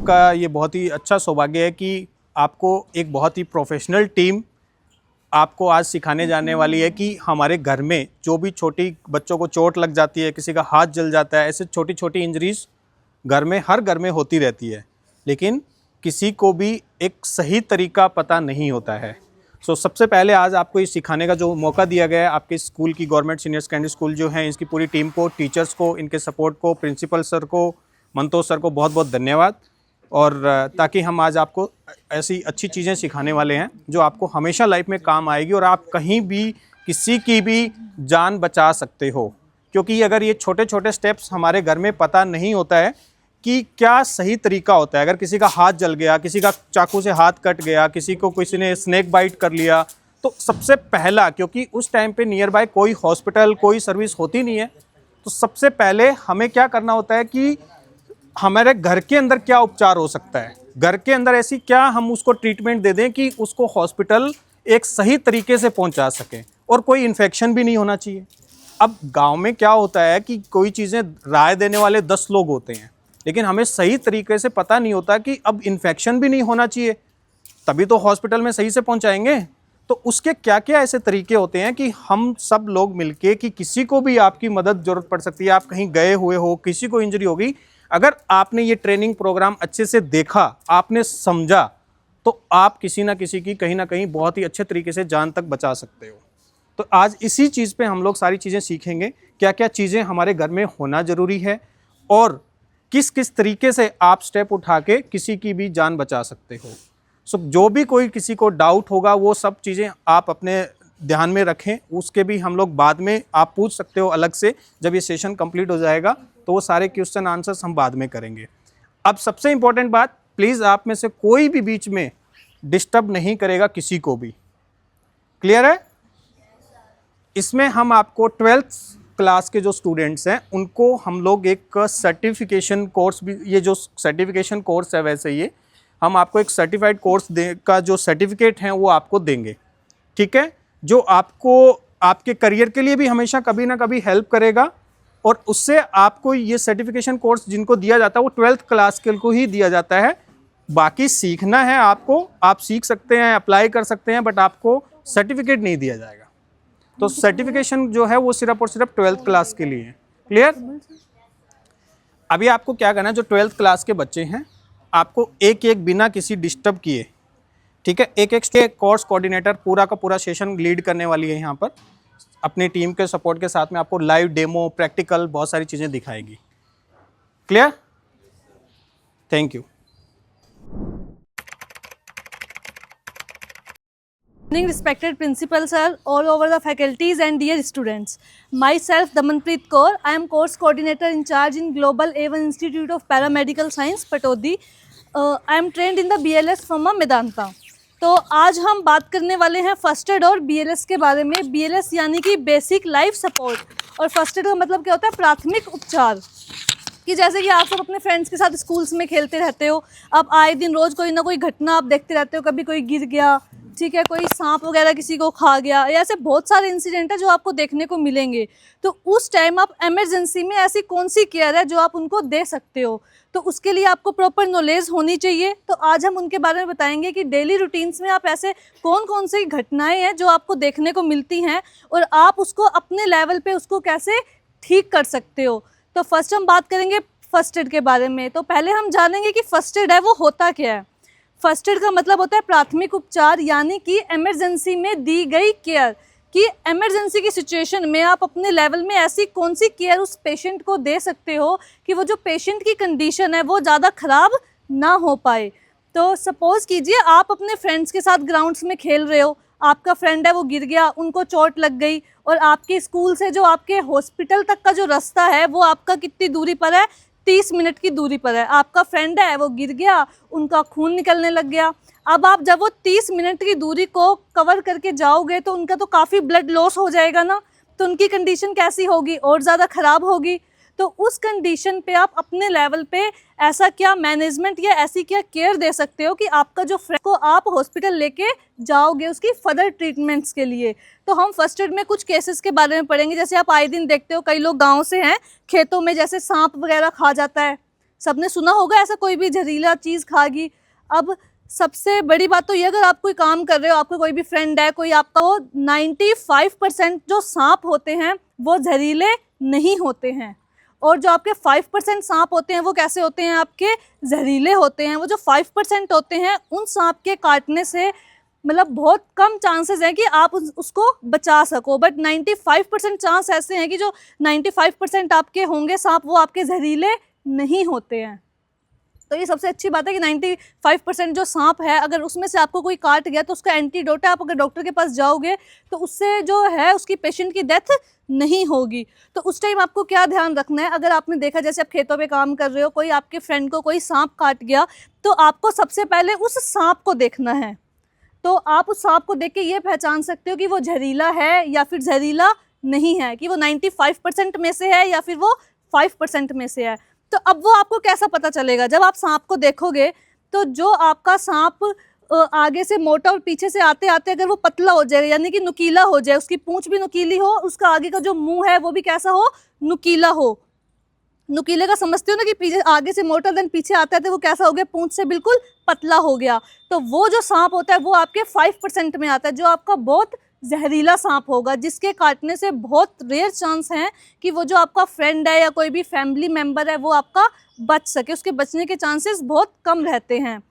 आपका ये बहुत ही अच्छा सौभाग्य है कि आपको एक बहुत ही प्रोफेशनल टीम आपको आज सिखाने जाने वाली है कि हमारे घर में जो भी छोटी बच्चों को चोट लग जाती है, किसी का हाथ जल जाता है, ऐसे छोटी छोटी इंजरीज घर में हर घर में होती रहती है, लेकिन किसी को भी एक सही तरीका पता नहीं होता है। सबसे पहले आज आपको ये सिखाने का जो मौका दिया गया है, आपके स्कूल की गवर्नमेंट सीनियर सेकेंडरी स्कूल जो है, इसकी पूरी टीम को, टीचर्स को, इनके सपोर्ट को, प्रिंसिपल सर को, मंतोष सर को बहुत बहुत धन्यवाद। और ताकि हम आज आपको ऐसी अच्छी चीज़ें सिखाने वाले हैं जो आपको हमेशा लाइफ में काम आएगी और आप कहीं भी किसी की भी जान बचा सकते हो। क्योंकि अगर ये छोटे छोटे स्टेप्स हमारे घर में पता नहीं होता है कि क्या सही तरीका होता है, अगर किसी का हाथ जल गया, किसी का चाकू से हाथ कट गया, किसी को किसी ने स्नेक बाइट कर लिया, तो सबसे पहला, क्योंकि उस टाइम पे नियर बाय कोई हॉस्पिटल, कोई सर्विस होती नहीं है, तो सबसे पहले हमें क्या करना होता है कि हमारे घर के अंदर क्या उपचार हो सकता है, घर के अंदर ऐसी क्या हम उसको ट्रीटमेंट दे दें कि उसको हॉस्पिटल एक सही तरीके से पहुंचा सकें और कोई इन्फेक्शन भी नहीं होना चाहिए। अब गांव में क्या होता है कि कोई चीज़ें राय देने वाले 10 लोग होते हैं, लेकिन हमें सही तरीके से पता नहीं होता कि अब इन्फेक्शन भी नहीं होना चाहिए, तभी तो हॉस्पिटल में सही से पहुंचाएंगे। तो उसके क्या क्या ऐसे तरीके होते हैं कि हम सब लोग मिलके, कि किसी को भी आपकी मदद ज़रूरत पड़ सकती है, आप कहीं गए हुए हो, किसी को इंजरी होगी, अगर आपने ये ट्रेनिंग प्रोग्राम अच्छे से देखा, आपने समझा, तो आप किसी ना किसी की कहीं ना कहीं बहुत ही अच्छे तरीके से जान तक बचा सकते हो। तो आज इसी चीज़ पे हम लोग सारी चीज़ें सीखेंगे, क्या क्या चीज़ें हमारे घर में होना ज़रूरी है और किस किस तरीके से आप स्टेप उठा के किसी की भी जान बचा सकते हो। जो भी कोई किसी को डाउट होगा, वो सब चीज़ें आप अपने ध्यान में रखें, उसके भी हम लोग बाद में आप पूछ सकते हो अलग से, जब ये सेशन कंप्लीट हो जाएगा तो वो सारे क्वेश्चन आंसर्स हम बाद में करेंगे। अब सबसे इम्पोर्टेंट बात, प्लीज़ आप में से कोई भी बीच में डिस्टर्ब नहीं करेगा किसी को भी। क्लियर है? इसमें हम आपको 12th क्लास के जो स्टूडेंट्स हैं उनको हम लोग एक सर्टिफिकेशन कोर्स भी, ये जो सर्टिफिकेशन कोर्स है वैसे ये हम आपको एक सर्टिफाइड कोर्स का जो सर्टिफिकेट है वो आपको देंगे, ठीक है, जो आपको आपके करियर के लिए भी हमेशा कभी ना कभी हेल्प करेगा। और उससे आपको ये सर्टिफिकेशन कोर्स जिनको दिया जाता है वो 12th क्लास के को ही दिया जाता है। बाकी सीखना है आपको, आप सीख सकते हैं, अप्लाई कर सकते हैं, बट आपको सर्टिफिकेट नहीं दिया जाएगा। तो सर्टिफिकेशन जो है वो सिर्फ और सिर्फ 12th क्लास के लिए है। क्लियर? अभी आपको क्या करना है, जो 12th क्लास के बच्चे हैं आपको एक एक बिना किसी डिस्टर्ब किए, ठीक है, एक एक कोर्स कोऑर्डिनेटर पूरा का पूरा सेशन लीड करने वाली है यहाँ पर, अपनी टीम के सपोर्ट के साथ में आपको लाइव डेमो, प्रैक्टिकल बहुत सारी चीज़ें दिखाएगी। Clear? Thank you. Respected principal sir, all over the faculties and dear students, myself Damanpreet Kaur, I am course coordinator in charge in Global A1 Institute of Paramedical Science Patodi. I am trained in the BLS from Medanta. तो आज हम बात करने वाले हैं first aid और BLS के बारे में। BLS यानी कि बेसिक लाइफ सपोर्ट, और फर्स्ट एड का मतलब क्या होता है, प्राथमिक उपचार। कि जैसे कि आप सब अपने फ्रेंड्स के साथ स्कूल्स में खेलते रहते हो, अब आए दिन रोज़ कोई ना कोई घटना आप देखते रहते हो, कभी कोई गिर गया, ठीक है, कोई सांप वगैरह किसी को खा गया, ऐसे बहुत सारे इंसिडेंट है जो आपको देखने को मिलेंगे। तो उस टाइम आप इमरजेंसी में ऐसी कौन सी केयर है जो आप उनको दे सकते हो, तो उसके लिए आपको प्रॉपर नॉलेज होनी चाहिए। तो आज हम उनके बारे में बताएंगे कि डेली रूटीन्स में आप ऐसे कौन कौन सी घटनाएं हैं जो आपको देखने को मिलती हैं और आप उसको अपने लेवल पे उसको कैसे ठीक कर सकते हो। तो फर्स्ट हम बात करेंगे फर्स्ट एड के बारे में। तो पहले हम जानेंगे कि फर्स्ट एड है वो होता क्या है। फर्स्ट एड का मतलब होता है प्राथमिक उपचार, यानी कि इमरजेंसी में दी गई केयर, कि इमरजेंसी की सिचुएशन में आप अपने लेवल में ऐसी कौन सी केयर उस पेशेंट को दे सकते हो कि वो जो पेशेंट की कंडीशन है वो ज़्यादा ख़राब ना हो पाए। तो सपोज़ कीजिए आप अपने फ्रेंड्स के साथ ग्राउंड्स में खेल रहे हो, आपका फ्रेंड है वो गिर गया, उनको चोट लग गई, और आपके स्कूल से जो आपके हॉस्पिटल तक का जो रास्ता है वो आपका कितनी दूरी पर है, 30 मिनट की दूरी पर है। आपका फ्रेंड है वो गिर गया, उनका खून निकलने लग गया। अब आप जब वो 30 मिनट की दूरी को कवर करके जाओगे तो उनका तो काफ़ी ब्लड लॉस हो जाएगा ना, तो उनकी कंडीशन कैसी होगी, और ज़्यादा ख़राब होगी। तो उस कंडीशन पे आप अपने लेवल पे ऐसा क्या मैनेजमेंट या ऐसी क्या केयर दे सकते हो कि आपका जो फ्रेंड को आप हॉस्पिटल लेके जाओगे उसकी फर्दर ट्रीटमेंट्स के लिए। तो हम फर्स्ट एड में कुछ केसेस के बारे में पढ़ेंगे। जैसे आप आए दिन देखते हो कई लोग गांव से हैं, खेतों में जैसे सांप वगैरह खा जाता है, सबने सुना होगा ऐसा कोई भी जहरीला चीज़ खागी। अब सबसे बड़ी बात तो ये, अगर आप कोई काम कर रहे हो, आपका कोई भी फ्रेंड है, कोई आपका, वो 95% जो सांप होते हैं वो जहरीले नहीं होते हैं, और जो आपके 5% सांप होते हैं वो कैसे होते हैं, आपके जहरीले होते हैं। वो जो 5% होते हैं उन सांप के काटने से मतलब बहुत कम चांसेस हैं कि आप उसको बचा सको, बट 95% चांस ऐसे हैं कि जो 95% आपके होंगे सांप वो आपके जहरीले नहीं होते हैं। तो ये सबसे अच्छी बात है कि 95% जो सांप है, अगर उसमें से आपको कोई काट गया तो उसका एंटीडोट है, आप अगर डॉक्टर के पास जाओगे तो उससे जो है उसकी पेशेंट की डेथ नहीं होगी। तो उस टाइम आपको क्या ध्यान रखना है, अगर आपने देखा जैसे आप खेतों पे काम कर रहे हो, कोई आपके फ्रेंड को कोई सांप काट गया, तो आपको सबसे पहले उस सांप को देखना है। तो आप उस सांप को देख के ये पहचान सकते हो कि वो जहरीला है या फिर जहरीला नहीं है, कि वो 95% में से है या फिर वो 5% में से है। तो अब वो आपको कैसा पता चलेगा, जब आप सांप को देखोगे तो जो आपका सांप आगे से मोटा और पीछे से आते आते अगर वो पतला हो जाए, यानी कि नुकीला हो जाए, उसकी पूंछ भी नुकीली हो, उसका आगे का जो मुंह है वो भी कैसा हो, नुकीला हो। नुकीले का समझते हो ना, कि पीछे आगे से मोटा देन पीछे आता है तो वो कैसा हो गया, पूंछ से बिल्कुल पतला हो गया। तो वो जो सांप होता है वो आपके 5% में आता है, जो आपका बहुत जहरीला सांप होगा, जिसके काटने से बहुत रेयर चांस हैं कि वो जो आपका फ्रेंड है या कोई भी फैमिली मेम्बर है वो आपका बच सके, उसके बचने के चांसेस बहुत कम रहते हैं।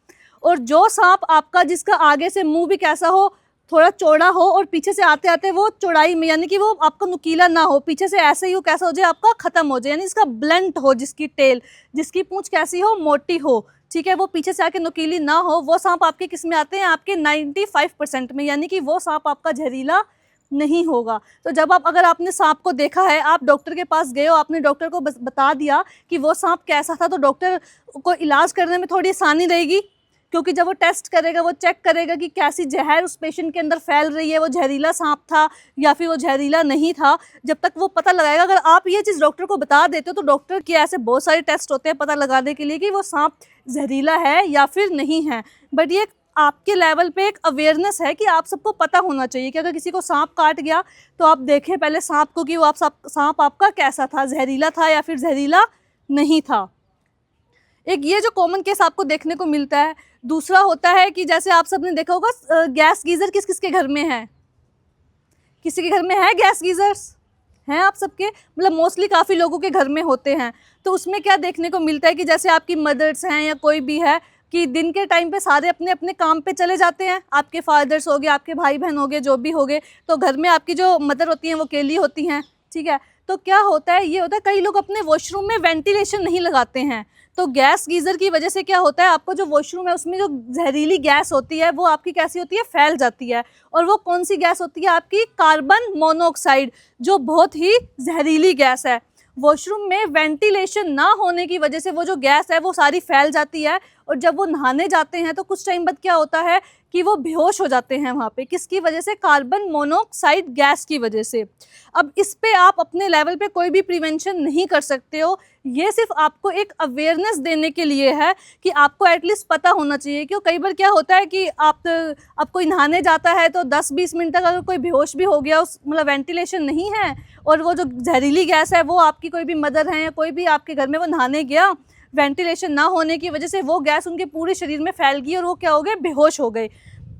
और जो सांप आपका जिसका आगे से मुंह भी कैसा हो, थोड़ा चौड़ा हो, और पीछे से आते आते वो चौड़ाई में, यानी कि वो आपका नुकीला ना हो, पीछे से ऐसे ही वो कैसा हो जाए, आपका ख़त्म हो जाए, यानी इसका ब्लंट हो, जिसकी टेल, जिसकी पूंछ कैसी हो, मोटी हो, ठीक है, वो पीछे से आके नुकीली ना हो, वो सांप आपके किस में आते हैं, आपके 95% में, यानी कि वो सांप आपका जहरीला नहीं होगा। तो जब आप, अगर आपने सांप को देखा है, आप डॉक्टर के पास गए हो, आपने डॉक्टर को बता दिया कि वो सांप कैसा था, तो डॉक्टर को इलाज करने में थोड़ी आसानी रहेगी, क्योंकि जब वो टेस्ट करेगा, वो चेक करेगा कि कैसी जहर उस पेशेंट के अंदर फैल रही है, वो जहरीला सांप था या फिर वो जहरीला नहीं था, जब तक वो पता लगाएगा। अगर आप ये चीज़ डॉक्टर को बता देते हो तो डॉक्टर के ऐसे बहुत सारे टेस्ट होते हैं पता लगाने के लिए कि वो सांप जहरीला है या फिर नहीं है। बट ये आपके लेवल पे एक अवेयरनेस है कि आप सबको पता होना चाहिए कि अगर किसी को सांप काट गया तो आप देखें पहले सांप को कि वो आप सांप आपका कैसा था, जहरीला था या फिर जहरीला नहीं था। एक ये जो कॉमन केस आपको देखने को मिलता है। दूसरा होता है कि जैसे आप सबने देखा होगा, गैस गीज़र किस किस के घर में है, किसी के घर में है गैस गीज़र्स, हैं आप सबके, मतलब मोस्टली काफ़ी लोगों के घर में होते हैं। तो उसमें क्या देखने को मिलता है कि जैसे आपकी मदर्स हैं या कोई भी है, कि दिन के टाइम पे सारे अपने अपने काम पे चले जाते हैं, आपके फादर्स हो गए, आपके भाई बहन हो गए, जो भी हो गए, तो घर में आपकी जो मदर होती हैं वो अकेली होती हैं, ठीक है। तो क्या होता है, ये होता है कई लोग अपने वॉशरूम में वेंटिलेशन नहीं लगाते हैं, तो गैस गीज़र की वजह से क्या होता है, आपको जो वॉशरूम है उसमें जो जहरीली गैस होती है वो आपकी कैसी होती है, फैल जाती है। और वो कौन सी गैस होती है, आपकी कार्बन मोनोऑक्साइड, जो बहुत ही जहरीली गैस है। वॉशरूम में वेंटिलेशन ना होने की वजह से वो जो गैस है वो सारी फैल जाती है, और जब वो नहाने जाते हैं तो कुछ टाइम बाद क्या होता है कि वो बेहोश हो जाते हैं वहाँ पे, किसकी वजह से, कार्बन मोनोऑक्साइड गैस की वजह से। अब इस पे आप अपने लेवल पे कोई भी प्रिवेंशन नहीं कर सकते हो, ये सिर्फ आपको एक अवेयरनेस देने के लिए है कि आपको एटलीस्ट पता होना चाहिए। क्यों, कई बार क्या होता है कि आप कोई नहाने जाता है तो 10-20 मिनट तक अगर कोई बेहोश भी हो गया, उस मतलब वेंटिलेशन नहीं है, और वो जो जहरीली गैस है वो आपकी कोई भी मदर है या कोई भी आपके घर में वो नहाने गया, वेंटिलेशन ना होने की वजह से वो गैस उनके पूरे शरीर में फैल गई और वो क्या हो गए, बेहोश हो गए।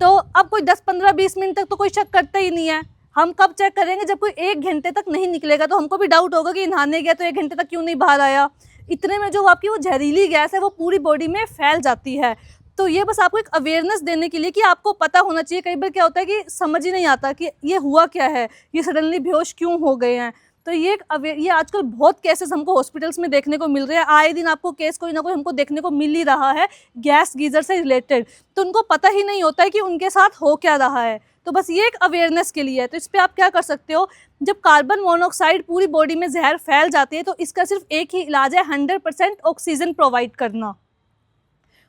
तो अब कोई 10-15-20 मिनट तक तो कोई शक करता ही नहीं है, हम कब चेक करेंगे, जब कोई 1 घंटे तक नहीं निकलेगा तो हमको भी डाउट होगा कि नहाने गया तो 1 घंटे तक क्यों नहीं बाहर आया। इतने में जो आपकी वो जहरीली गैस है वो पूरी बॉडी में फैल जाती है। तो ये बस आपको एक अवेयरनेस देने के लिए कि आपको पता होना चाहिए। कई बार क्या होता है कि समझ ही नहीं आता कि ये हुआ क्या है, ये सडनली बेहोश क्यों हो गए हैं। तो ये आजकल बहुत केसेस हमको हॉस्पिटल्स में देखने को मिल रहे हैं, आए दिन आपको केस कोई ना कोई हमको देखने को मिल ही रहा है गैस गीज़र से रिलेटेड। तो उनको पता ही नहीं होता है कि उनके साथ हो क्या रहा है। तो बस ये एक अवेयरनेस के लिए है। तो इस पर आप क्या कर सकते हो, जब कार्बन मोनोऑक्साइड पूरी बॉडी में जहर फैल जाती है तो इसका सिर्फ एक ही इलाज है, 100% ऑक्सीजन प्रोवाइड करना।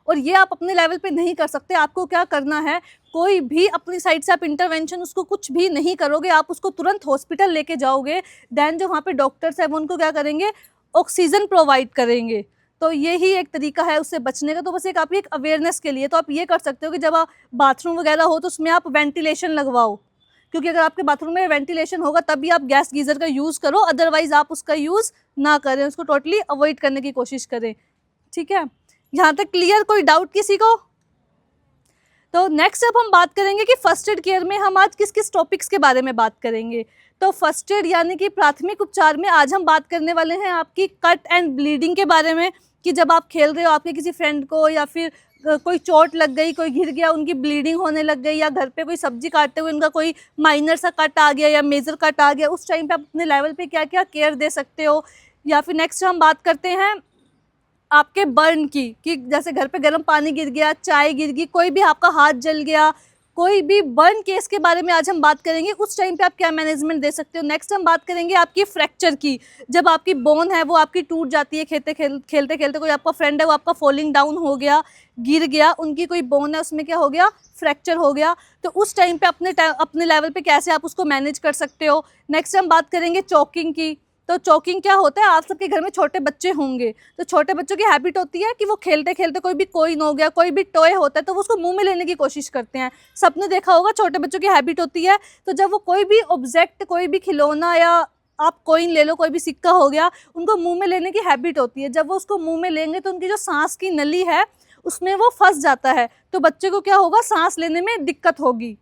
और ये आप अपने लेवल पे नहीं कर सकते। आपको क्या करना है, कोई भी अपनी साइड से आप इंटरवेंशन उसको कुछ भी नहीं करोगे, आप उसको तुरंत हॉस्पिटल लेके जाओगे, देन जो वहाँ पे डॉक्टर्स हैं वो उनको क्या करेंगे, ऑक्सीजन प्रोवाइड करेंगे। तो यही एक तरीका है उससे बचने का। तो बस एक आपकी एक अवेयरनेस के लिए तो आप ये कर सकते हो कि जब आप बाथरूम वगैरह हो तो उसमें आप वेंटिलेशन लगवाओ, क्योंकि अगर आपके बाथरूम में वेंटिलेशन होगा तभी आप गैस गीज़र का यूज़ करो, अदरवाइज़ आप उसका यूज़ ना करें, उसको टोटली अवॉइड करने की कोशिश करें। ठीक है, यहाँ तक क्लियर? कोई डाउट किसी को? तो नेक्स्ट अब हम बात करेंगे कि फर्स्ट एड केयर में हम आज किस किस टॉपिक्स के बारे में बात करेंगे। तो फर्स्ट एड यानी कि प्राथमिक उपचार में आज हम बात करने वाले हैं आपकी कट एंड ब्लीडिंग के बारे में, कि जब आप खेल रहे हो, आपके किसी फ्रेंड को या फिर कोई चोट लग गई, कोई गिर गया, उनकी ब्लीडिंग होने लग गई, या घर पे कोई सब्जी काटते हुए उनका कोई माइनर सा कट आ गया या मेजर कट आ गया, उस टाइम पे आप अपने लेवल पे क्या क्या केयर दे सकते हो। या फिर नेक्स्ट हम बात करते हैं आपके बर्न की, कि जैसे घर पे गर्म पानी गिर गया, चाय गिर गई, कोई भी आपका हाथ जल गया, कोई भी बर्न केस के बारे में आज हम बात करेंगे, उस टाइम पे आप क्या मैनेजमेंट दे सकते हो। नेक्स्ट हम बात करेंगे आपकी फ्रैक्चर की, जब आपकी बोन है वो आपकी टूट जाती है खेलते खेलते, कोई आपका फ्रेंड है वो आपका फॉलिंग डाउन हो गया, गिर गया, उनकी कोई बोन है उसमें क्या हो गया, फ्रैक्चर हो गया, तो उस टाइम पे अपने लेवल पे कैसे आप उसको मैनेज कर सकते हो। नेक्स्ट हम बात करेंगे चोकिंग की। तो चोकिंग क्या होता है, आप सबके घर में छोटे बच्चे होंगे, तो छोटे बच्चों की हैबिट होती है कि वो खेलते खेलते कोई भी कोइन हो गया, कोई भी टॉय होता है तो वो उसको मुंह में लेने की कोशिश करते हैं। सबने देखा होगा, छोटे बच्चों की हैबिट होती है, तो जब वो कोई भी ऑब्जेक्ट, कोई भी खिलौना या आप कोइन ले लो, कोई भी सिक्का हो गया, उनको मुंह में लेने की हैबिट होती है। जब वो उसको मुंह में लेंगे तो उनकी जो सांस की नली है उसमें वो फंस जाता है, तो बच्चे को क्या होगा, सांस लेने में दिक्कत होगी।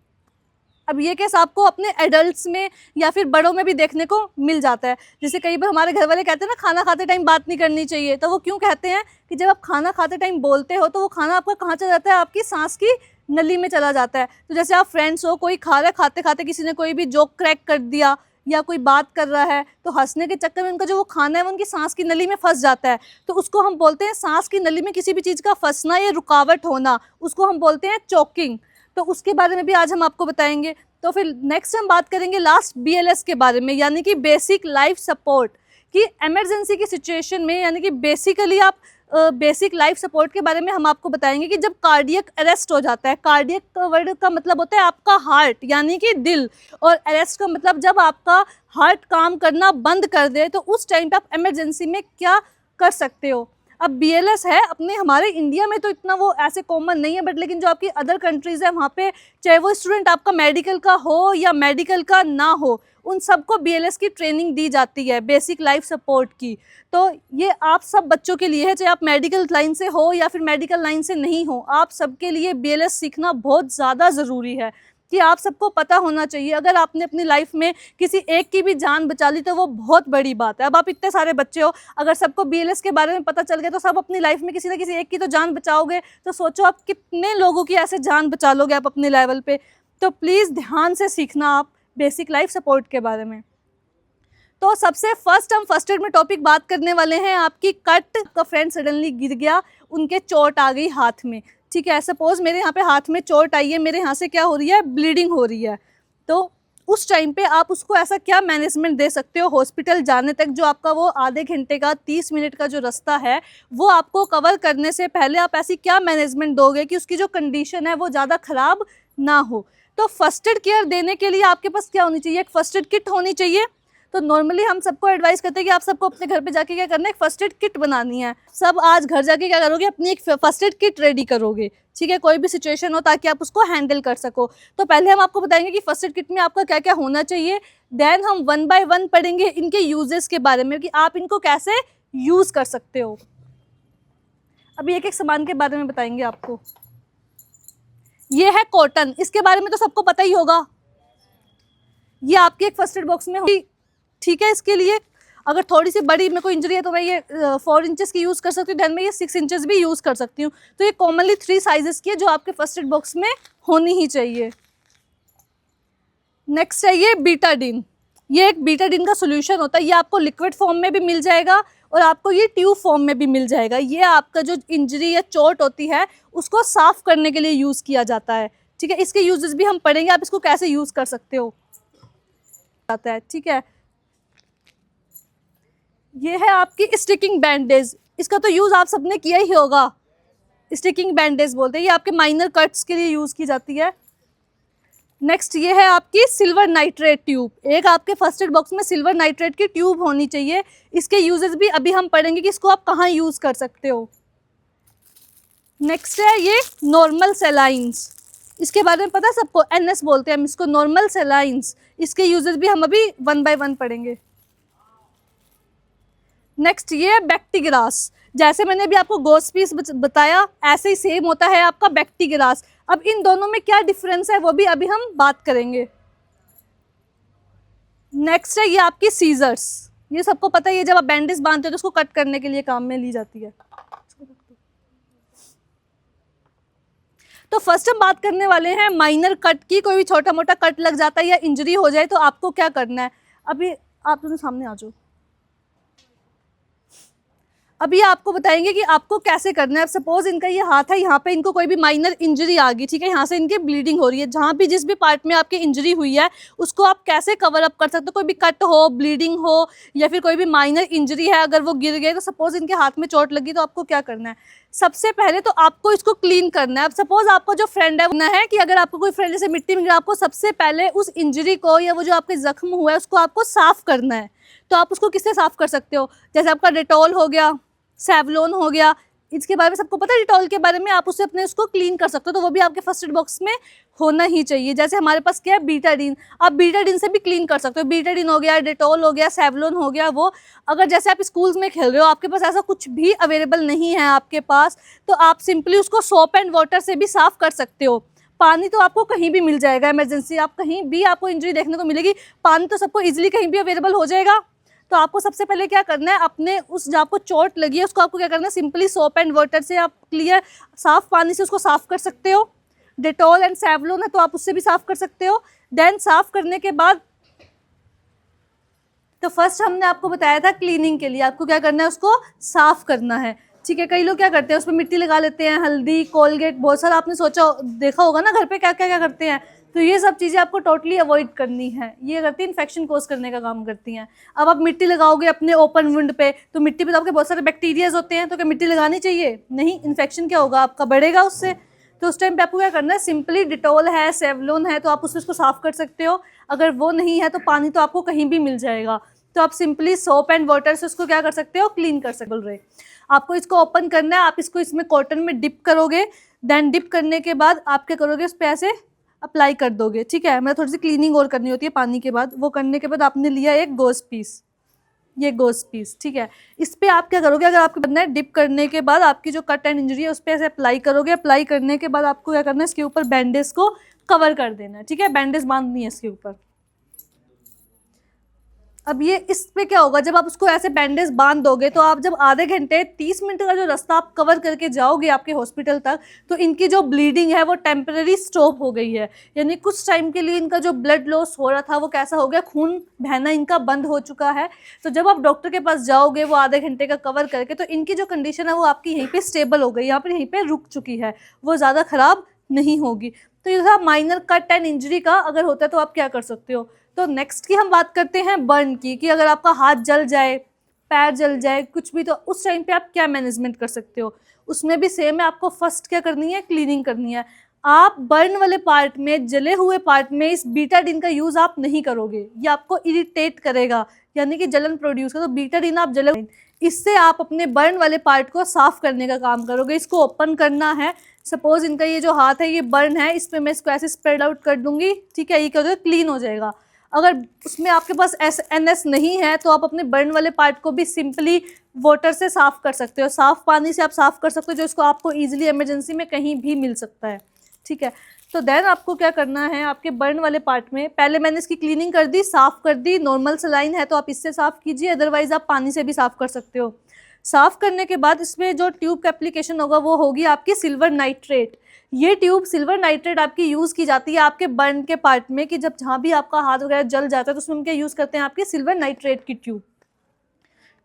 अब ये केस आपको अपने एडल्ट्स में या फिर बड़ों में भी देखने को मिल जाता है। जैसे कई बार हमारे घर वाले कहते हैं ना, खाना खाते टाइम बात नहीं करनी चाहिए, तो वो क्यों कहते हैं कि जब आप खाना खाते टाइम बोलते हो तो वो खाना आपका कहाँ चला जाता है, आपकी सांस की नली में चला जाता है। तो जैसे आप फ्रेंड्स हो, कोई खा रहा है, खाते खाते किसी ने कोई भी जोक क्रैक कर दिया या कोई बात कर रहा है, तो हंसने के चक्कर में उनका जो वो खाना है वो उनकी सांस की नली में फंस जाता है, तो उसको हम बोलते हैं, सांस की नली में किसी भी चीज़ का फंसना या रुकावट होना, उसको हम बोलते हैं चोकिंग। तो उसके बारे में भी आज हम आपको बताएंगे। तो फिर नेक्स्ट हम बात करेंगे लास्ट BLS के बारे में, यानी कि बेसिक लाइफ सपोर्ट, कि इमरजेंसी की सिचुएशन में, यानी कि बेसिकली आप बेसिक लाइफ सपोर्ट के बारे में हम आपको बताएंगे कि जब कार्डियक अरेस्ट हो जाता है, कार्डियक का वर्ड का मतलब होता है आपका हार्ट यानी कि दिल, और अरेस्ट का मतलब जब आपका हार्ट काम करना बंद कर दे, तो उस टाइम पे आप इमरजेंसी में क्या कर सकते हो। अब BLS है अपने हमारे इंडिया में तो इतना वो ऐसे कॉमन नहीं है, बट लेकिन जो आपकी अदर कंट्रीज़ है वहाँ पे, चाहे वो स्टूडेंट आपका मेडिकल का हो या मेडिकल का ना हो, उन सबको BLS की ट्रेनिंग दी जाती है, बेसिक लाइफ सपोर्ट की। तो ये आप सब बच्चों के लिए है, चाहे आप मेडिकल लाइन से हो या फिर मेडिकल लाइन से नहीं हो, आप सबके लिए BLS सीखना बहुत ज़्यादा ज़रूरी है, कि आप सबको पता होना चाहिए। अगर आपने अपनी लाइफ में किसी एक की भी जान बचा ली तो वो बहुत बड़ी बात है। अब आप इतने सारे बच्चे हो, अगर सबको BLS के बारे में पता चल गया तो सब अपनी लाइफ में किसी न किसी एक की तो जान बचाओगे, तो सोचो आप कितने लोगों की ऐसे जान बचा लोगे आप अपने लेवल पे। तो प्लीज़ ध्यान से सीखना आप बेसिक लाइफ सपोर्ट के बारे में। तो सबसे फर्स्ट हम फर्स्ट एड में टॉपिक बात करने वाले हैं आपकी कट का। फ्रेंड सडनली गिर गया, उनके चोट आ गई हाथ में, ठीक है, सपोज मेरे यहाँ पे हाथ में चोट आई है, मेरे यहाँ से क्या हो रही है, ब्लीडिंग हो रही है, तो उस टाइम पे आप उसको ऐसा क्या मैनेजमेंट दे सकते हो हॉस्पिटल जाने तक, जो आपका वो आधे घंटे का 30 मिनट का जो रास्ता है वो आपको कवर करने से पहले आप ऐसी क्या मैनेजमेंट दोगे कि उसकी जो कंडीशन है वो ज़्यादा ख़राब ना हो। तो फर्स्ट एड केयर देने के लिए आपके पास क्या होनी चाहिए, एक फर्स्ट एड किट होनी चाहिए। तो नॉर्मली हम सबको एडवाइस करते हैं कि आप सबको अपने घर पे जाके क्या करना है, एक फर्स्ट एड किट बनानी है। सब आज घर जाके क्या करोगे, अपनी एक फर्स्ट एड किट रेडी करोगे, ठीक है, कोई भी सिचुएशन हो ताकि आप उसको हैंडल कर सको। तो पहले हम आपको बताएंगे कि फर्स्ट एड किट में आपका क्या क्या होना चाहिए, देन हम 1 बाय 1 पढ़ेंगे इनके यूजेस के बारे में, कि आप इनको कैसे यूज़ कर सकते हो। अभी एक एक सामान के बारे में बताएंगे आपको। ये है कॉटन, इसके बारे में तो सबको पता ही होगा, ये आपके एक फर्स्ट एड बॉक्स में होगी, ठीक है। इसके लिए अगर थोड़ी सी बड़ी मेरे को इंजरी है तो मैं ये 4 इंचेस की यूज़ कर सकती हूँ, देन मैं ये 6 इंचेस भी यूज़ कर सकती हूँ। तो ये कॉमनली 3 साइजेस की है जो आपके फर्स्ट एड बॉक्स में होनी ही चाहिए। नेक्स्ट है ये बीटाडीन, ये एक बीटाडीन का सोल्यूशन होता है, ये आपको लिक्विड फॉर्म में भी मिल जाएगा और आपको ये ट्यूब फॉर्म में भी मिल जाएगा। ये आपका जो इंजरी या चोट होती है उसको साफ़ करने के लिए यूज़ किया जाता है, ठीक है। इसके यूजेस भी हम पढ़ेंगे, आप इसको कैसे यूज़ कर सकते हो, ठीक है। ये है आपकी स्टिकिंग बैंडेज, इसका तो यूज़ आप सबने किया ही होगा, स्टिकिंग बैंडेज बोलते हैं, ये आपके माइनर कट्स के लिए यूज़ की जाती है। नेक्स्ट ये है आपकी सिल्वर नाइट्रेट ट्यूब, एक आपके फर्स्ट एड बॉक्स में सिल्वर नाइट्रेट की ट्यूब होनी चाहिए। इसके यूजेस भी अभी हम पढ़ेंगे कि इसको आप कहाँ यूज़ कर सकते हो। नेक्स्ट है ये नॉर्मल सेलाइंस, इसके बारे में पता है सबको, NS बोलते हैं हम इसको, नॉर्मल सेलाइंस। इसके यूजेस भी हम अभी 1 बाय 1 पढ़ेंगे। नेक्स्ट ये है बैक्टीग्रास, जैसे मैंने अभी आपको गोस पीस बताया, ऐसे ही सेम होता है आपका बैक्टीग्रास। अब इन दोनों में क्या डिफरेंस है वो भी अभी हम बात करेंगे। नेक्स्ट है ये आपकी सीजर्स। ये सबको पता ही है, जब आप बैंडेज बांधते हो तो उसको कट करने के लिए काम में ली जाती है। तो फर्स्ट हम बात करने वाले हैं माइनर कट की। कोई भी छोटा मोटा कट लग जाता है या इंजरी हो जाए तो आपको क्या करना है। अभी आप दोनों सामने आ जाओ। अभी आपको बताएंगे कि आपको कैसे करना है। अब सपोज इनका ये हाथ है, यहाँ पे इनको कोई भी माइनर इंजरी आ गई, ठीक है, यहाँ से इनकी ब्लीडिंग हो रही है। जहाँ भी जिस भी पार्ट में आपकी इंजरी हुई है उसको आप कैसे कवर अप कर सकते हो। कोई भी कट हो, ब्लीडिंग हो या फिर कोई भी माइनर इंजरी है, अगर वो गिर गए तो सपोज इनके हाथ में चोट लगी तो आपको क्या करना है। सबसे पहले तो आपको इसको क्लीन करना है। अब सपोज आपको जो फ्रेंड है कि अगर आपको कोई फ्रेंड जैसे मिट्टी में गिरा, आपको सबसे पहले उस इंजरी को या वो जो आपके जख्म हुआ है उसको आपको साफ करना है। तो आप उसको किससे साफ कर सकते हो, जैसे आपका डेटॉल हो गया, सेवलोन हो गया, इसके बारे में सबको पता है डिटॉल के बारे में, आप उससे अपने उसको क्लीन कर सकते हो। तो वो भी आपके फर्स्ट एड बॉक्स में होना ही चाहिए। जैसे हमारे पास क्या है बीटाडीन, आप बीटाडीन से भी क्लीन कर सकते हो। बीटाडीन हो गया, डेटॉल हो गया, सेवलोन हो गया। वो अगर जैसे आप स्कूल्स में खेल रहे हो, आपके पास ऐसा कुछ भी अवेलेबल नहीं है आपके पास, तो आप सिंपली उसको सोप एंड वाटर से भी साफ कर सकते हो। पानी तो आपको कहीं भी मिल जाएगा, इमरजेंसी आप कहीं भी आपको इंजरी देखने को मिलेगी, पानी तो सबको ईजिली कहीं भी अवेलेबल हो जाएगा। तो आपको सबसे पहले क्या करना है, अपने उस जहाँ आपको चोट लगी है उसको आपको क्या करना है, सिंपली सोप एंड वाटर से आप क्लियर साफ पानी से उसको साफ कर सकते हो। डेटॉल एंड सेवलोन है तो आप उससे भी साफ कर सकते हो। देन साफ करने के बाद तो फर्स्ट हमने आपको बताया था क्लीनिंग के लिए आपको क्या करना है, उसको साफ करना है, ठीक है। कई लोग क्या करते हैं, उसमें मिट्टी लगा लेते हैं, हल्दी, कोलगेट, बहुत सारा आपने सोचा देखा होगा ना घर पे क्या क्या क्या करते हैं। तो ये सब चीज़ें आपको टोटली अवॉइड करनी है, ये करती है इन्फेक्शन कोज करने का काम करती हैं। अब आप मिट्टी लगाओगे अपने ओपन वुंड पे, तो मिट्टी पे तो आपके बहुत सारे बैक्टीरियाज होते हैं, तो क्या मिट्टी लगानी चाहिए? नहीं, इन्फेक्शन क्या होगा आपका, बढ़ेगा उससे। तो उस टाइम पे आपको क्या करना है, सिंपली डिटॉल है, सेवलोन है, तो आप उससे उसको साफ कर सकते हो। अगर वो नहीं है तो पानी तो आपको कहीं भी मिल जाएगा, तो आप सिंपली सोप एंड वाटर से उसको क्या कर सकते हो, क्लीन कर सकते हो। आपको इसको ओपन करना है, आप इसको इसमें कॉटन में डिप करोगे। देन डिप करने के बाद आप क्या करोगे, उस पर ऐसे अप्लाई कर दोगे, ठीक है। मैं थोड़ी सी क्लीनिंग और करनी होती है पानी के बाद। वो करने के बाद आपने लिया एक गोस पीस, ये गोस पीस, ठीक है। इस पे आप क्या करोगे, अगर आपको करना है डिप करने के बाद आपकी जो कट एंड इंजरी है उस पर ऐसे अप्लाई करोगे। अप्लाई करने के बाद आपको क्या करना है, इसके ऊपर बैंडेज को कवर कर देना है, ठीक है। बैंडेज बांधनी है इसके ऊपर। अब ये इस पे क्या होगा, जब आप उसको ऐसे बैंडेज बांध दोगे तो आप जब आधे घंटे 30 मिनट का जो रास्ता आप कवर करके जाओगे आपके हॉस्पिटल तक, तो इनकी जो ब्लीडिंग है वो टेम्पररी स्टॉप हो गई है। यानी कुछ टाइम के लिए इनका जो ब्लड लॉस हो रहा था वो कैसा हो गया, खून बहना इनका बंद हो चुका है। तो जब आप डॉक्टर के पास जाओगे वो आधे घंटे का कवर करके, तो इनकी जो कंडीशन है वो आपकी यहीं पर स्टेबल हो गई, यहाँ पर यहीं पर रुक चुकी है, वो ज़्यादा ख़राब नहीं होगी। तो ये था माइनर कट एंड इंजरी का, अगर होता है तो आप क्या कर सकते हो। तो नेक्स्ट की हम बात करते हैं बर्न की, कि अगर आपका हाथ जल जाए, पैर जल जाए, कुछ भी, तो उस टाइम पे आप क्या मैनेजमेंट कर सकते हो। उसमें भी सेम है, आपको फर्स्ट क्या करनी है, क्लीनिंग करनी है। आप बर्न वाले पार्ट में, जले हुए पार्ट में इस बीटाडीन का यूज़ आप नहीं करोगे, ये आपको इरिटेट करेगा, यानी कि जलन प्रोड्यूस कर। तो बीटाडीन आप जले, इससे आप अपने बर्न वाले पार्ट को साफ करने का काम करोगे। इसको ओपन करना है, सपोज इनका ये जो हाथ है ये बर्न है, इस पर मैं इसको ऐसे स्प्रेड आउट कर दूंगी, ठीक है। ये क्या होगा, क्लीन हो जाएगा। अगर उसमें आपके पास SNS नहीं है तो आप अपने बर्न वाले पार्ट को भी सिंपली वाटर से साफ कर सकते हो। साफ पानी से आप साफ कर सकते हो, जो इसको आपको इजीली इमरजेंसी में कहीं भी मिल सकता है, ठीक है। तो देन आपको क्या करना है, आपके बर्न वाले पार्ट में पहले मैंने इसकी क्लीनिंग कर दी, साफ कर दी। नॉर्मल सलाइन है तो आप इससे साफ कीजिए, अदरवाइज आप पानी से भी साफ कर सकते हो। साफ करने के बाद इसमें जो ट्यूब का एप्लीकेशन होगा वो होगी आपकी सिल्वर नाइट्रेट। ये ट्यूब सिल्वर नाइट्रेट आपकी यूज़ की जाती है आपके बर्न के पार्ट में, कि जब जहाँ भी आपका हाथ वगैरह जल जाता है तो उसमें हम क्या यूज़ करते हैं, आपकी सिल्वर नाइट्रेट की ट्यूब।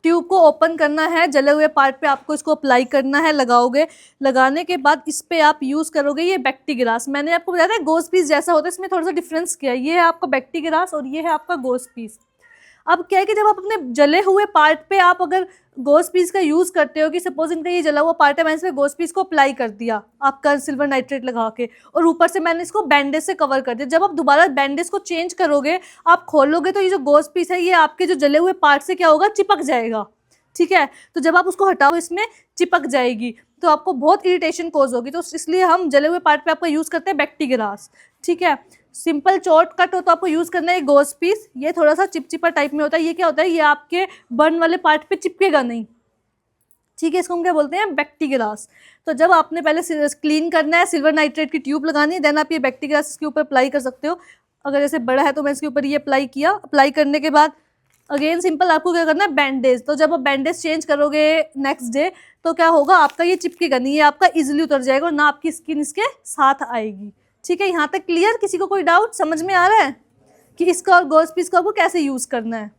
ट्यूब को ओपन करना है, जले हुए पार्ट पे आपको इसको अप्लाई करना है, लगाओगे। लगाने के बाद इस पे आप यूज़ करोगे ये बैक्टीग्रास। मैंने आपको बताया था गोस पीस जैसा होता है, इसमें थोड़ा सा डिफरेंस किया है। ये है आपका बैक्टीग्रास और ये है आपका गोस पीस। अब क्या है कि जब आप अपने जले हुए पार्ट पे आप अगर गोस पीस का यूज़ करते हो, कि सपोज इनका ये जला हुआ पार्ट है, मैंने इसमें गोस पीस को अप्लाई कर दिया आपका सिल्वर नाइट्रेट लगा के, और ऊपर से मैंने इसको बैंडेज से कवर कर दिया। जब आप दोबारा बैंडेज को चेंज करोगे, आप खोलोगे तो ये जो गोस पीस है ये आपके जो जले हुए पार्ट से क्या होगा, चिपक जाएगा, ठीक है। तो जब आप उसको हटाओ इसमें चिपक जाएगी, तो आपको बहुत इरिटेशन कोज होगी। तो इसलिए हम जले हुए पार्ट पे आपका यूज़ करते हैं बैक्टीग्रास, ठीक है। सिंपल चोट कट हो तो आपको यूज़ करना है गोस पीस। ये थोड़ा सा चिपचिपा टाइप में होता है। ये क्या होता है, ये आपके बर्न वाले पार्ट पे चिपकेगा नहीं, ठीक है, इसको हम क्या बोलते हैं, बैक्टीग्रास। तो जब आपने पहले क्लीन करना है, सिल्वर नाइट्रेट की ट्यूब लगानी है, देन आप ये बैक्टीग्रास इसके ऊपर अप्लाई कर सकते हो। अगर जैसे बड़ा है तो मैं इसके ऊपर ये अप्लाई किया। अप्लाई करने के बाद अगेन सिंपल आपको क्या करना है, बैंडेज। तो जब आप बैंडेज चेंज करोगे नेक्स्ट डे तो क्या होगा, आपका ये चिपकेगा नहीं, ये आपका इजीली उतर जाएगा और ना आपकी स्किन इसके साथ आएगी। ठीक है, यहाँ तक क्लियर? किसी को कोई डाउट समझ में आ रहा है कि इसका और गॉज पीस का आपको कैसे यूज़ करना है?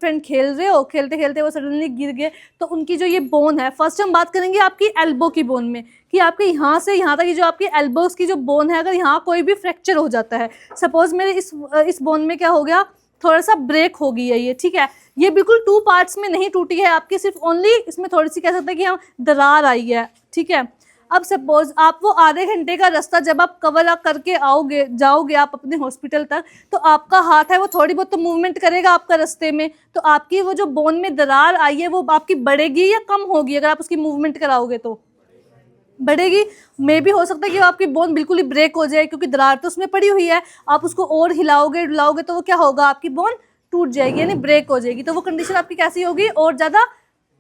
फ्रेंड खेल रहे हो, खेलते खेलते वो सडनली गिर गए तो उनकी जो ये बोन है, फर्स्ट हम बात करेंगे आपकी एल्बो की बोन में, कि आपके यहाँ से यहाँ तक ये जो आपकी एल्बोस की जो बोन है, अगर यहाँ कोई भी फ्रैक्चर हो जाता है, सपोज मेरे इस बोन में क्या हो गया, थोड़ा सा ब्रेक हो गई है ये, ठीक है, ये बिल्कुल 2 पार्ट्स में नहीं टूटी है आपकी, सिर्फ ओनली इसमें थोड़ी सी कह सकते हैं कि हम दरार आई है। ठीक है, अब सपोज आप वो आधे घंटे का रास्ता जब आप कवर अप करके जाओगे आप अपने हॉस्पिटल तक, तो आपका हाथ है वो थोड़ी बहुत तो मूवमेंट करेगा आपका रास्ते में, तो आपकी वो जो बोन में दरार आई है वो आपकी बढ़ेगी या कम होगी? अगर आप उसकी मूवमेंट कराओगे तो बढ़ेगी। मे भी हो सकता है कि आपकी बोन बिल्कुल ही ब्रेक हो जाए, क्योंकि दरार तो उसमें पड़ी हुई है, आप उसको और हिलाओगे डुलाओगे तो वो क्या होगा, आपकी बोन टूट जाएगी यानी ब्रेक हो जाएगी। तो वो कंडीशन आपकी कैसी होगी, और ज़्यादा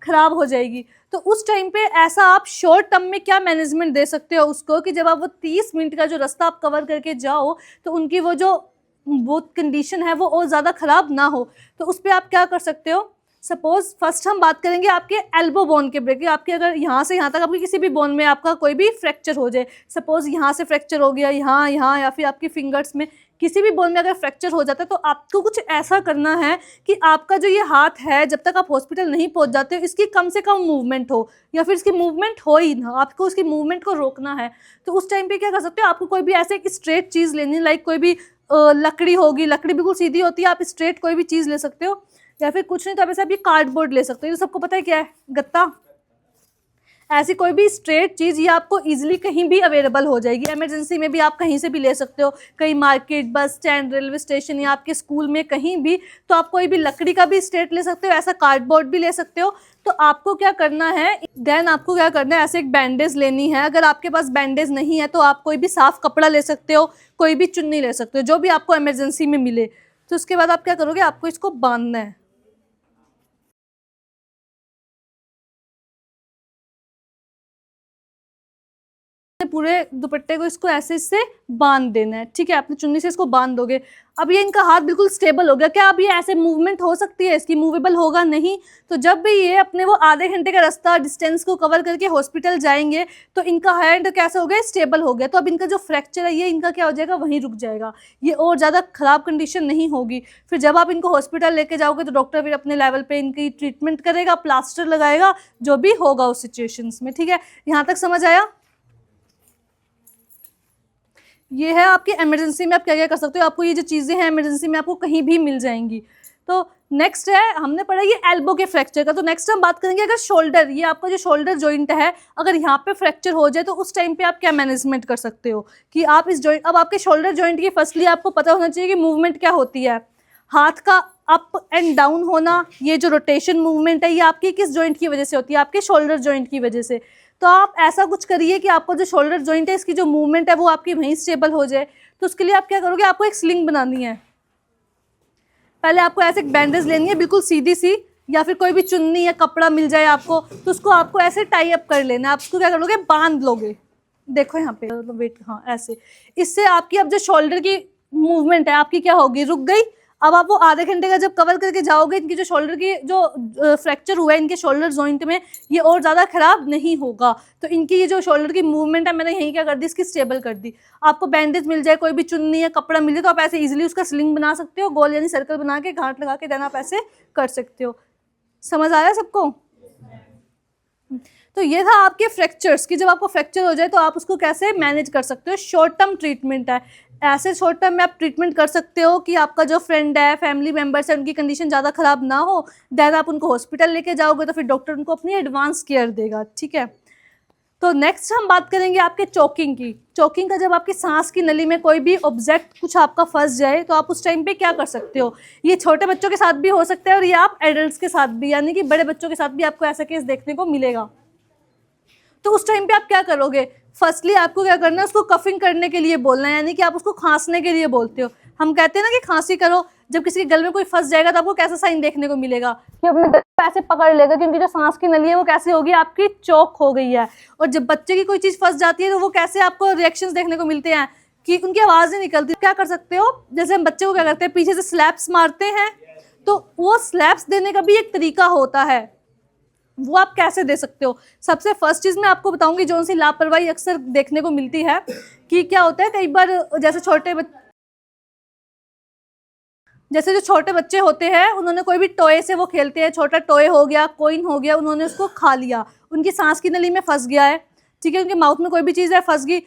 खराब हो जाएगी। तो उस टाइम पे ऐसा आप शॉर्ट टर्म में क्या मैनेजमेंट दे सकते हो उसको, कि जब आप वो 30 मिनट का जो रास्ता आप कवर करके जाओ तो उनकी वो कंडीशन है वो और ज़्यादा ख़राब ना हो। तो उस पर आप क्या कर सकते हो, सपोज फर्स्ट हम बात करेंगे आपके एल्बो बोन के ब्रेक। आपके अगर यहाँ से यहाँ तक आपकी किसी भी बोन में आपका कोई भी फ्रैक्चर हो जाए, सपोज यहाँ से फ्रैक्चर हो गया, यहाँ या फिर आपकी फिंगर्स में किसी भी बोन में अगर फ्रैक्चर हो जाता है, तो आपको कुछ ऐसा करना है कि आपका जो ये हाथ है, जब तक आप हॉस्पिटल नहीं पहुँच जाते हो, इसकी कम से कम मूवमेंट हो, या फिर इसकी मूवमेंट हो ही ना, आपको उसकी मूवमेंट को रोकना है। तो उस टाइम पे क्या कर सकते हो, आपको कोई भी ऐसे एक स्ट्रेट चीज़ लेनी है, लाइक कोई भी लकड़ी होगी, लकड़ी बिल्कुल सीधी होती है, आप स्ट्रेट कोई भी चीज़ ले सकते हो, या फिर कुछ नहीं तो आप ऐसे आप ये कार्डबोर्ड ले सकते हो, तो सबको पता है क्या है, गत्ता। ऐसी कोई भी स्ट्रेट चीज़ ये आपको इजीली कहीं भी अवेलेबल हो जाएगी। इमरजेंसी में भी आप कहीं से भी ले सकते हो, कहीं market, bus stand, railway station या आपके स्कूल में कहीं भी। तो आप कोई भी लकड़ी का भी स्ट्रेट ले सकते हो, ऐसा कार्डबोर्ड भी ले सकते हो। तो आपको क्या करना है, देन आपको क्या करना है, ऐसे एक बैंडेज लेनी है। अगर आपके पास बैंडेज नहीं है तो आप कोई भी साफ़ कपड़ा ले सकते हो, कोई भी चुन्नी ले सकते हो, जो भी आपको इमरजेंसी में मिले। तो उसके बाद आप क्या करोगे, आपको इसको बांधना है। पूरे दुपट्टे को इसको ऐसे इससे बांध देना है। ठीक है, अपनी चुन्नी से इसको बांध दोगे। अब ये इनका हाथ बिल्कुल स्टेबल हो गया। क्या अब ये ऐसे मूवमेंट हो सकती है इसकी, मूवेबल होगा नहीं। तो जब भी ये अपने वो आधे घंटे का रास्ता डिस्टेंस को कवर करके हॉस्पिटल जाएंगे तो इनका हैंड कैसे हो गया, स्टेबल हो गया। तो अब इनका जो फ्रैक्चर है ये इनका क्या हो जाएगा, वहीं रुक जाएगा, ये और ज़्यादा ख़राब कंडीशन नहीं होगी। फिर जब आप इनको हॉस्पिटल लेके जाओगे तो डॉक्टर फिर अपने लेवल पे इनकी ट्रीटमेंट करेगा, प्लास्टर लगाएगा, जो भी होगा उस सिचुएशंस में। ठीक है, यहाँ तक समझ आया? ये है आपकी इमरजेंसी में आप क्या क्या कर सकते हो। आपको ये जो चीज़ें हैं इमरजेंसी में आपको कहीं भी मिल जाएंगी। तो नेक्स्ट है, हमने पढ़ा ये एल्बो के फ्रैक्चर का। तो नेक्स्ट हम बात करेंगे अगर शोल्डर, ये आपका जो शोल्डर जॉइंट है, अगर यहाँ पे फ्रैक्चर हो जाए तो उस टाइम पे आप क्या मैनेजमेंट कर सकते हो कि आप इस जॉइंट, अब आपके शोल्डर जॉइंट की फर्स्टली आपको पता होना चाहिए कि मूवमेंट क्या होती है। हाथ का अप एंड डाउन होना, ये जो रोटेशन मूवमेंट है ये आपकी किस जॉइंट की वजह से होती है, आपके शोल्डर जॉइंट की वजह से। तो आप ऐसा कुछ करिए कि आपका जो शोल्डर जॉइंट है इसकी जो मूवमेंट है वो आपकी वहीं स्टेबल हो जाए। तो उसके लिए आप क्या करोगे, आपको एक स्लिंग बनानी है। पहले आपको ऐसे एक बैंडेज लेनी है बिल्कुल सीधी सी, या फिर कोई भी चुन्नी या कपड़ा मिल जाए आपको, तो उसको आपको ऐसे टाई अप कर लेना है। आप उसको क्या करोगे, बांध लोगे। देखो यहाँ पे वेट, हाँ ऐसे। इससे आपकी अब जो शोल्डर की मूवमेंट है आपकी क्या होगी, रुक गई। अब आप वो आधे घंटे का जब कवर करके जाओगे, इनकी जो शोल्डर की जो फ्रैक्चर हुआ है इनके शोल्डर जॉइंट में, ये और ज़्यादा ख़राब नहीं होगा। तो इनकी ये जो शोल्डर की मूवमेंट है मैंने यहीं क्या कर दी, इसकी स्टेबल कर दी। आपको बैंडेज मिल जाए, कोई भी चुन्नी या कपड़ा मिले, तो आप ऐसे इजीली उसका स्लिंग बना सकते हो, गोल यानी सर्कल बना के गांठ लगा के देना, आप ऐसे कर सकते हो। समझ आया सबको? तो ये था आपके फ्रैक्चर्स की, जब आपको फ्रैक्चर हो जाए तो आप उसको कैसे मैनेज कर सकते हो। शॉर्ट टर्म ट्रीटमेंट है, ऐसे शॉर्ट टर्म में आप ट्रीटमेंट कर सकते हो कि आपका जो फ्रेंड है, फैमिली मेम्बर्स है, उनकी कंडीशन ज़्यादा ख़राब ना हो। देन आप उनको हॉस्पिटल लेके जाओगे तो फिर डॉक्टर उनको अपनी एडवांस केयर देगा। ठीक है, तो नेक्स्ट हम बात करेंगे आपके चोकिंग की। चोकिंग का, जब आपकी सांस की नली में कोई भी ऑब्जेक्ट कुछ आपका फंस जाए तो आप उस टाइम पे क्या कर सकते हो। ये छोटे बच्चों के साथ भी हो सकता है और ये आप एडल्ट्स के साथ भी, यानी कि बड़े बच्चों के साथ भी आपको ऐसा केस देखने को मिलेगा। तो उस टाइम पे आप क्या करोगे, फर्स्टली आपको क्या करना है, उसको कफिंग करने के लिए बोलना है, यानी कि आप उसको खांसने के लिए बोलते हो। हम कहते हैं ना कि खांसी करो, जब किसी के गले में कोई फंस जाएगा तो आपको कैसा साइन देखने को मिलेगा कि अपने गले को ऐसे पकड़ लेगा, क्योंकि जो सांस की नली है वो कैसे होगी, आपकी चौक हो गई है। और जब बच्चे की कोई चीज़ फंस जाती है तो वो कैसे आपको रिएक्शंस देखने को मिलते हैं कि उनकी आवाज़ नहीं निकलती। क्या कर सकते हो, जैसे हम बच्चे को क्या करते हैं, पीछे से स्लैप्स मारते हैं, तो वो स्लैप्स देने का भी एक तरीका होता है, वो आप कैसे दे सकते हो। सबसे फर्स्ट चीज़ मैं आपको बताऊंगी, जो सी लापरवाही अक्सर देखने को मिलती है कि क्या होता है, कई बार जैसे जो छोटे बच्चे होते हैं, उन्होंने कोई भी टॉय से वो खेलते हैं, छोटा टॉय हो गया, कॉइन हो गया, उन्होंने उसको खा लिया, उनकी सांस की नली में फंस गया है, ठीक है, उनके माउथ में कोई भी चीज़ है फंस गई,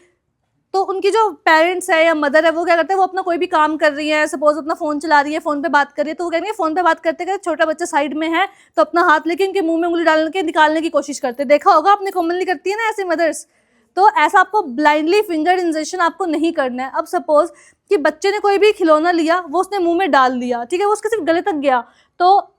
तो उनकी जो पेरेंट्स है या मदर है वो क्या करते हैं, वो अपना कोई भी काम कर रही है, सपोज अपना फ़ोन चला रही है, फ़ोन पे बात कर रही है, तो वो कहेंगे फ़ोन पे बात करते करते छोटा बच्चा साइड में है तो अपना हाथ लेके उनके मुंह में उंगली डाल के निकालने की कोशिश करते हैं। देखा होगा आपने, कॉमनली करती है ना ऐसी मदर्स। तो ऐसा आपको ब्लाइंडली फिंगर इंजेक्शन आपको नहीं करना है। अब सपोज कि बच्चे ने कोई भी खिलौना लिया, वो उसने मुंह में डाल दिया, ठीक है, वो उसके सिर्फ गले तक गया, तो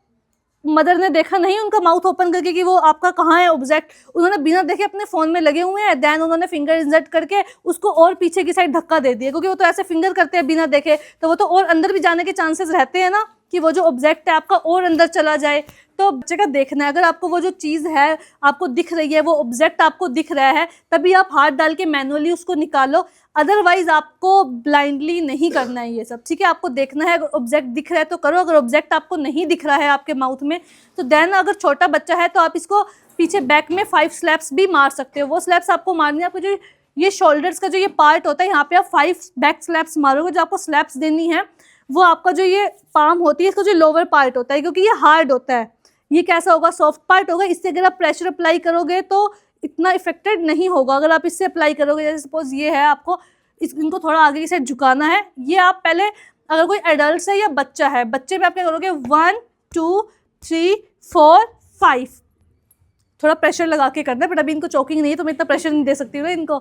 मदर ने देखा नहीं उनका माउथ ओपन करके कि वो आपका कहाँ है ऑब्जेक्ट, उन्होंने बिना देखे अपने फ़ोन में लगे हुए हैं, देन उन्होंने फिंगर इंसर्ट करके उसको और पीछे की साइड धक्का दे दिया, क्योंकि वो तो ऐसे फिंगर करते हैं बिना देखे, तो वो तो और अंदर भी जाने के चांसेस रहते हैं ना, कि वो जो ऑब्जेक्ट है आपका और अंदर चला जाए। तो बच्चे का देखना है, अगर आपको वो जो चीज़ है आपको दिख रही है, वो ऑब्जेक्ट आपको दिख रहा है, तभी आप हाथ डाल के मैनुअली उसको निकालो, अदरवाइज आपको ब्लाइंडली नहीं करना है ये सब, ठीक है। आपको देखना है, अगर ऑब्जेक्ट दिख रहा है तो करो, अगर ऑब्जेक्ट आपको नहीं दिख रहा है आपके माउथ में तो देन अगर छोटा बच्चा है तो आप इसको पीछे बैक में 5 स्लैप्स भी मार सकते हो। वो स्लैप्स आपको मारनी है, आपको जो ये शोल्डर्स का जो ये पार्ट होता है, यहाँ पे आप 5 बैक स्लैप्स मारोगे। जो आपको स्लैप्स देनी है वो आपका जो ये पाम होती है, इसका जो लोअर पार्ट होता है, क्योंकि ये हार्ड होता है, ये कैसा होगा, सॉफ्ट पार्ट होगा, इससे अगर आप प्रेशर अप्लाई करोगे तो इतना इफेक्टेड नहीं होगा। अगर आप इससे अप्लाई करोगे, जैसे सपोज ये है, आपको इनको थोड़ा आगे की साइड झुकाना है, ये आप पहले, अगर कोई एडल्ट है या बच्चा है, बच्चे में आप क्या करोगे, 1 2 3 4 5 थोड़ा प्रेशर लगा के करना है, बट अभी इनको चोकिंग नहीं है तो मैं इतना प्रेशर नहीं दे सकती हूँ इनको,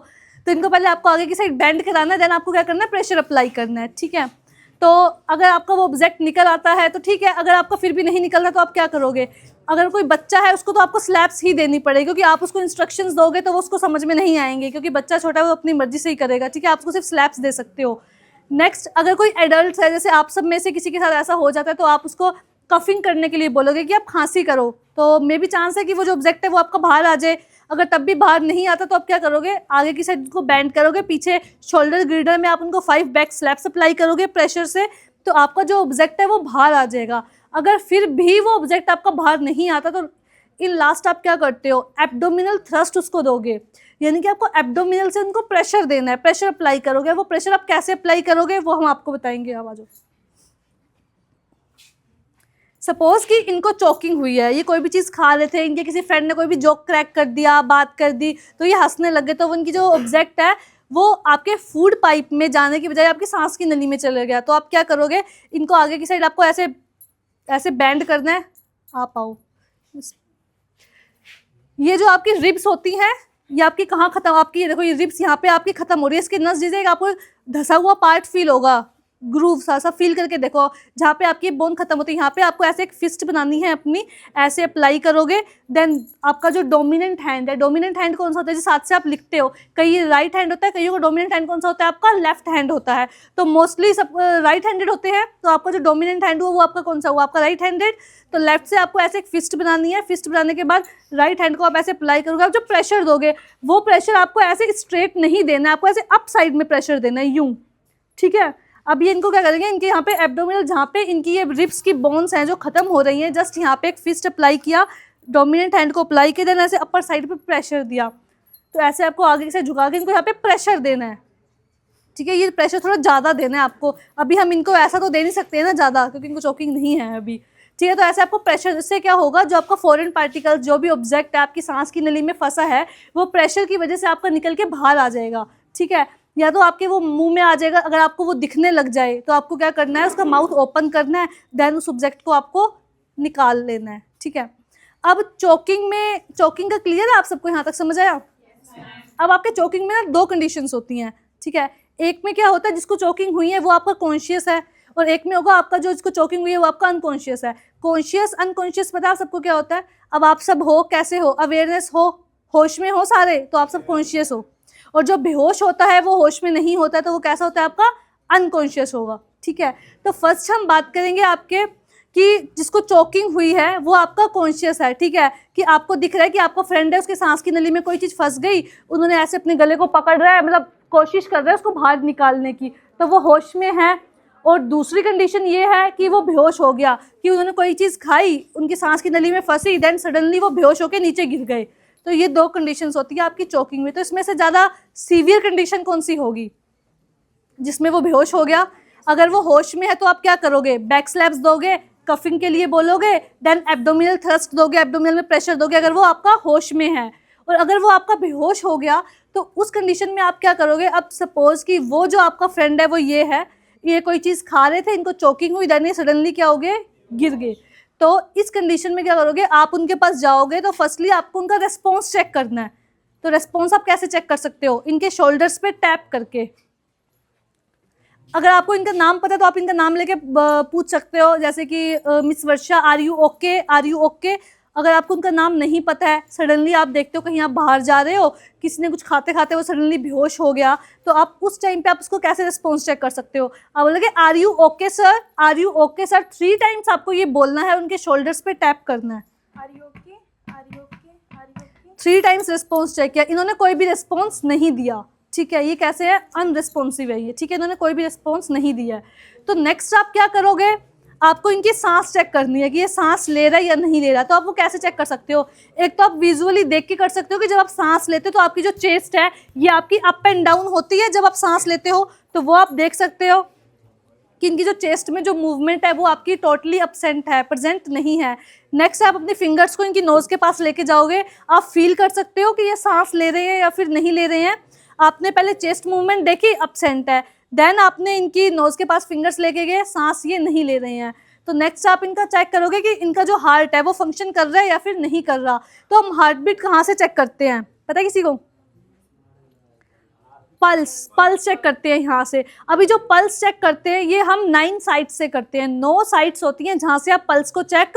तो इनको पहले आपको आगे की साइड बेंड कराना है, देन आपको क्या करना है, प्रेशर अप्लाई करना है, ठीक है। तो अगर आपका वो ऑब्जेक्ट निकल आता है तो ठीक है, अगर आपका फिर भी नहीं निकलना तो आप क्या करोगे, अगर कोई बच्चा है उसको तो आपको स्लैप्स ही देनी पड़ेगी, क्योंकि आप उसको इंस्ट्रक्शंस दोगे तो वो उसको समझ में नहीं आएंगे, क्योंकि बच्चा छोटा है वो अपनी मर्जी से ही करेगा, ठीक है, आप उसको सिर्फ स्लैप्स दे सकते हो। नेक्स्ट, अगर कोई एडल्ट है, जैसे आप सब में से किसी के साथ ऐसा हो जाता है, तो आप उसको कफिंग करने के लिए बोलोगे कि आप खांसी करो, तो मे भी चांस है कि वो जो ऑब्जेक्ट है वो आपका बाहर आ जाए। अगर तब भी बाहर नहीं आता तो आप क्या करोगे, आगे की साइड को बेंड करोगे, पीछे शोल्डर ग्रिडर में आप उनको 5 बैक स्लैप्स अप्लाई करोगे प्रेशर से, तो आपका जो ऑब्जेक्ट है वो बाहर आ जाएगा। अगर फिर भी वो ऑब्जेक्ट आपका बाहर नहीं आता तो इन लास्ट आप क्या करते हो, एब्डोमिनल थ्रस्ट उसको दोगे, यानी कि आपको एब्डोमिनल से उनको प्रेशर देना है, प्रेशर अप्लाई करोगे। वो प्रेशर आप कैसे अप्लाई करोगे वो हम आपको बताएंगे। आवाज़, सपोज कि इनको चोकिंग हुई है, ये कोई भी चीज़ खा रहे थे, इनके किसी फ्रेंड ने कोई भी जोक क्रैक कर दिया, बात कर दी, तो ये हंसने लगे, तो उनकी जो ऑब्जेक्ट है वो आपके फूड पाइप में जाने की बजाय आपकी सांस की नली में चले गया। तो आप क्या करोगे, इनको आगे की साइड आपको ऐसे ऐसे बैंड करना है, आप आओ, ये जो आपकी रिब्स होती हैं ये आपकी कहाँ खत्म, आपकी देखो ये रिब्स यहाँ पे आपकी खत्म हो रही है, इसकी नस जैसे आपको धसा हुआ पार्ट फील होगा, ग्रूव सा फील करके देखो, जहाँ पे आपकी बोन खत्म होती है, यहाँ पे आपको ऐसे एक फिस्ट बनानी है अपनी, ऐसे अप्लाई करोगे। देन आपका जो डोमिनेंट हैंड है, डोमिनेंट हैंड कौन सा होता है, जिस हाथ से आप लिखते हो, कई राइट हैंड होता है, कईयों का डोमिनेंट हैंड कौन सा होता है, आपका लेफ्ट हैंड होता है, तो मोस्टली सब राइट हैंडेड होते हैं, तो आपका जो डोमिनेंट हैंड हुआ वो आपका कौन सा हुआ, आपका राइट हैंडेड। तो लेफ्ट से आपको ऐसे एक फिस्ट बनानी है, फिस्ट बनाने के बाद राइट हैंड को आप ऐसे अप्लाई करोगे। आप जो प्रेशर दोगे वो प्रेशर आपको ऐसे स्ट्रेट नहीं देना है, आपको ऐसे अप साइड में प्रेशर देना है, यूं, ठीक है। अब ये इनको क्या करेंगे, इनके यहाँ पे एब्डोमिनल, जहाँ पे इनकी ये रिब्स की बोन्स हैं जो खत्म हो रही हैं, जस्ट यहाँ पे एक फिस्ट अप्लाई किया, डोमिनेंट हैंड को अप्लाई किया, देन ऐसे अपर साइड पे प्रेशर दिया, तो ऐसे आपको आगे से झुका के इनको यहाँ पे प्रेशर देना है, ठीक है। ये प्रेशर थोड़ा ज़्यादा देना है आपको, अभी हम इनको ऐसा तो दे नहीं सकते हैं ना ज़्यादा, क्योंकि इनको चोकिंग नहीं है अभी, ठीक है। तो ऐसे आपको प्रेशर, इससे क्या होगा, जो आपका फॉरेन पार्टिकल, जो भी ऑब्जेक्ट है आपकी सांस की नली में फंसा है, वो प्रेशर की वजह से आपका निकल के बाहर आ जाएगा, ठीक है, या तो आपके वो मुंह में आ जाएगा। अगर आपको वो दिखने लग जाए तो आपको क्या करना है, उसका माउथ ओपन करना है, देन उस ऑब्जेक्ट को आपको निकाल लेना है, ठीक है। अब चोकिंग में, चोकिंग का क्लियर है आप सबको, यहाँ तक समझ आया? अब आपके चोकिंग में ना 2 कंडीशंस होती हैं, ठीक है। एक में क्या होता है, जिसको चोकिंग हुई है वो आपका कॉन्शियस है, और एक में होगा आपका जो जिसको चोकिंग हुई है वो आपका अनकॉन्शियस है। कॉन्शियस अनकॉन्शियस पता है सबको क्या होता है? अब आप सब हो, कैसे हो, अवेयरनेस हो, होश में हो सारे, तो आप सब कॉन्शियस हो, और जो बेहोश होता है वो होश में नहीं होता है, तो वो कैसा होता है, आपका अनकॉन्शियस होगा, ठीक है। तो फर्स्ट हम बात करेंगे आपके कि जिसको चोकिंग हुई है वो आपका कॉन्शियस है, ठीक है, कि आपको दिख रहा है कि आपका फ्रेंड है, उसके सांस की नली में कोई चीज़ फंस गई, उन्होंने ऐसे अपने गले को पकड़ रहा है, मतलब कोशिश कर रहा है उसको बाहर निकालने की, तो वो होश में है। और दूसरी कंडीशन ये है कि वो बेहोश हो गया, कि उन्होंने कोई चीज़ खाई, उनकी सांस की नली में फंसी, देन सडनली वो बेहोश होकर नीचे गिर गए। तो ये 2 कंडीशंस होती है आपकी चोकिंग में। तो इसमें से ज़्यादा सीवियर कंडीशन कौन सी होगी? जिसमें वो बेहोश हो गया। अगर वो होश में है तो आप क्या करोगे? बैक स्लैप्स दोगे, कफिंग के लिए बोलोगे, देन एब्डोमिनल थ्रस्ट दोगे, एब्डोमिनल में प्रेशर दोगे अगर वो आपका होश में है। और अगर वो आपका बेहोश हो गया तो उस कंडीशन में आप क्या करोगे? अब सपोज कि वो जो आपका फ्रेंड है वो ये है, ये कोई चीज़ खा रहे थे, इनको चोकिंग हुई, देन ये सडनली क्या हो गए? गिर गए। तो इस कंडीशन में क्या करोगे? आप उनके पास जाओगे तो फर्स्टली आपको उनका रेस्पॉन्स चेक करना है। तो रेस्पॉन्स आप कैसे चेक कर सकते हो? इनके शोल्डर्स पे टैप करके। अगर आपको इनका नाम पता है तो आप इनका नाम लेके पूछ सकते हो, जैसे कि miss Varsha, are you okay, are you okay. अगर आपको उनका नाम नहीं पता है, सडनली आप देखते हो कहीं आप बाहर जा रहे हो, किसी ने कुछ खाते खाते वो सडनली बेहोश हो गया, तो आप उस टाइम पे आप उसको कैसे रिस्पॉन्स चेक कर सकते हो? आप बोलोगे are you okay sir, are you okay sir, 3 times आपको ये बोलना है, उनके शोल्डर्स पे टैप करना है। Are you okay, are you okay, are you okay. 3 times response check किया, इन्होंने कोई भी रिस्पॉन्स नहीं दिया, ठीक है, ये कैसे है? अनरिस्पॉन्सिव है ये, ठीक है, इन्होंने कोई भी रिस्पॉन्स नहीं दिया है। तो नेक्स्ट आप क्या करोगे? आपको इनकी सांस चेक करनी है कि ये सांस ले रहा है या नहीं ले रहा। तो आप वो कैसे चेक कर सकते हो? एक तो आप विजुअली देख के कर सकते हो कि जब आप सांस लेते हो तो आपकी जो चेस्ट है ये आपकी अप एंड डाउन होती है जब आप सांस लेते हो, तो वो आप देख सकते हो कि इनकी जो चेस्ट में जो मूवमेंट है वो आपकी टोटली एब्सेंट है, प्रेजेंट नहीं है। नेक्स्ट आप अपने फिंगर्स को इनकी नोज़ के पास लेके जाओगे, आप फील कर सकते हो कि ये सांस ले रहे हैं या फिर नहीं ले रहे हैं। आपने पहले चेस्ट मूवमेंट देखी, एब्सेंट है, देन आपने इनकी नोज़ के पास फिंगर्स लेके गए, सांस ये नहीं ले रहे हैं। तो नेक्स्ट आप इनका चेक करोगे कि इनका जो हार्ट है वो फंक्शन कर रहा है या फिर नहीं कर रहा। तो हम हार्ट बीट कहाँ से चेक करते हैं, पता है किसी को? पल्स चेक करते हैं यहाँ से। अभी जो पल्स चेक करते हैं ये हम 9 साइट्स से करते हैं, 9 साइट्स होती हैं जहाँ से आप पल्स को चेक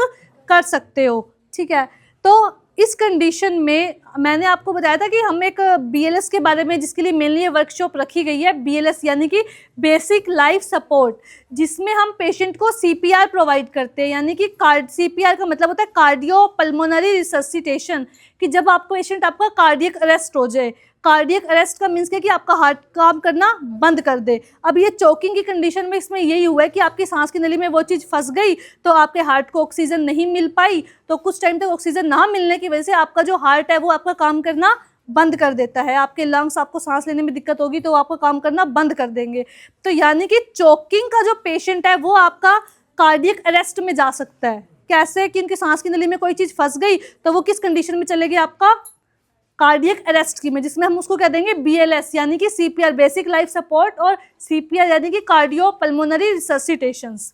कर सकते हो, ठीक है। तो इस कंडीशन में मैंने आपको बताया था कि हम एक BLS के बारे में, जिसके लिए मेनली ये वर्कशॉप रखी गई है, BLS यानी कि बेसिक लाइफ सपोर्ट, जिसमें हम पेशेंट को CPR प्रोवाइड करते हैं। यानी कि CPR का मतलब होता है कार्डियो पल्मोनरी रिससिटेशन, कि जब आप पेशेंट आपका कार्डियक अरेस्ट हो जाए। कार्डियक अरेस्ट का मीन्स कि आपका हार्ट काम करना बंद कर दे। अब ये चोकिंग की कंडीशन में इसमें यही हुआ है कि आपकी सांस की नली में वो चीज़ फंस गई, तो आपके हार्ट को ऑक्सीजन नहीं मिल पाई, तो कुछ टाइम तक ऑक्सीजन ना मिलने की वजह से आपका जो हार्ट है वो आपका काम करना बंद कर देता है। आपके लंग्स, आपको सांस लेने में दिक्कत होगी तो आपका काम करना बंद कर देंगे। तो यानी कि चोकिंग का जो पेशेंट है वो आपका कार्डियक अरेस्ट में जा सकता है। कैसे? कि उनकी सांस की नली में कोई चीज़ फंस गई तो वो किस कंडीशन में चले गए? आपका कार्डियक अरेस्ट की में, जिसमें हम उसको कह देंगे BLS यानी कि CPR बेसिक लाइफ सपोर्ट, और CPR यानी कि कार्डियो पल्मोनरी रिससिटेशंस।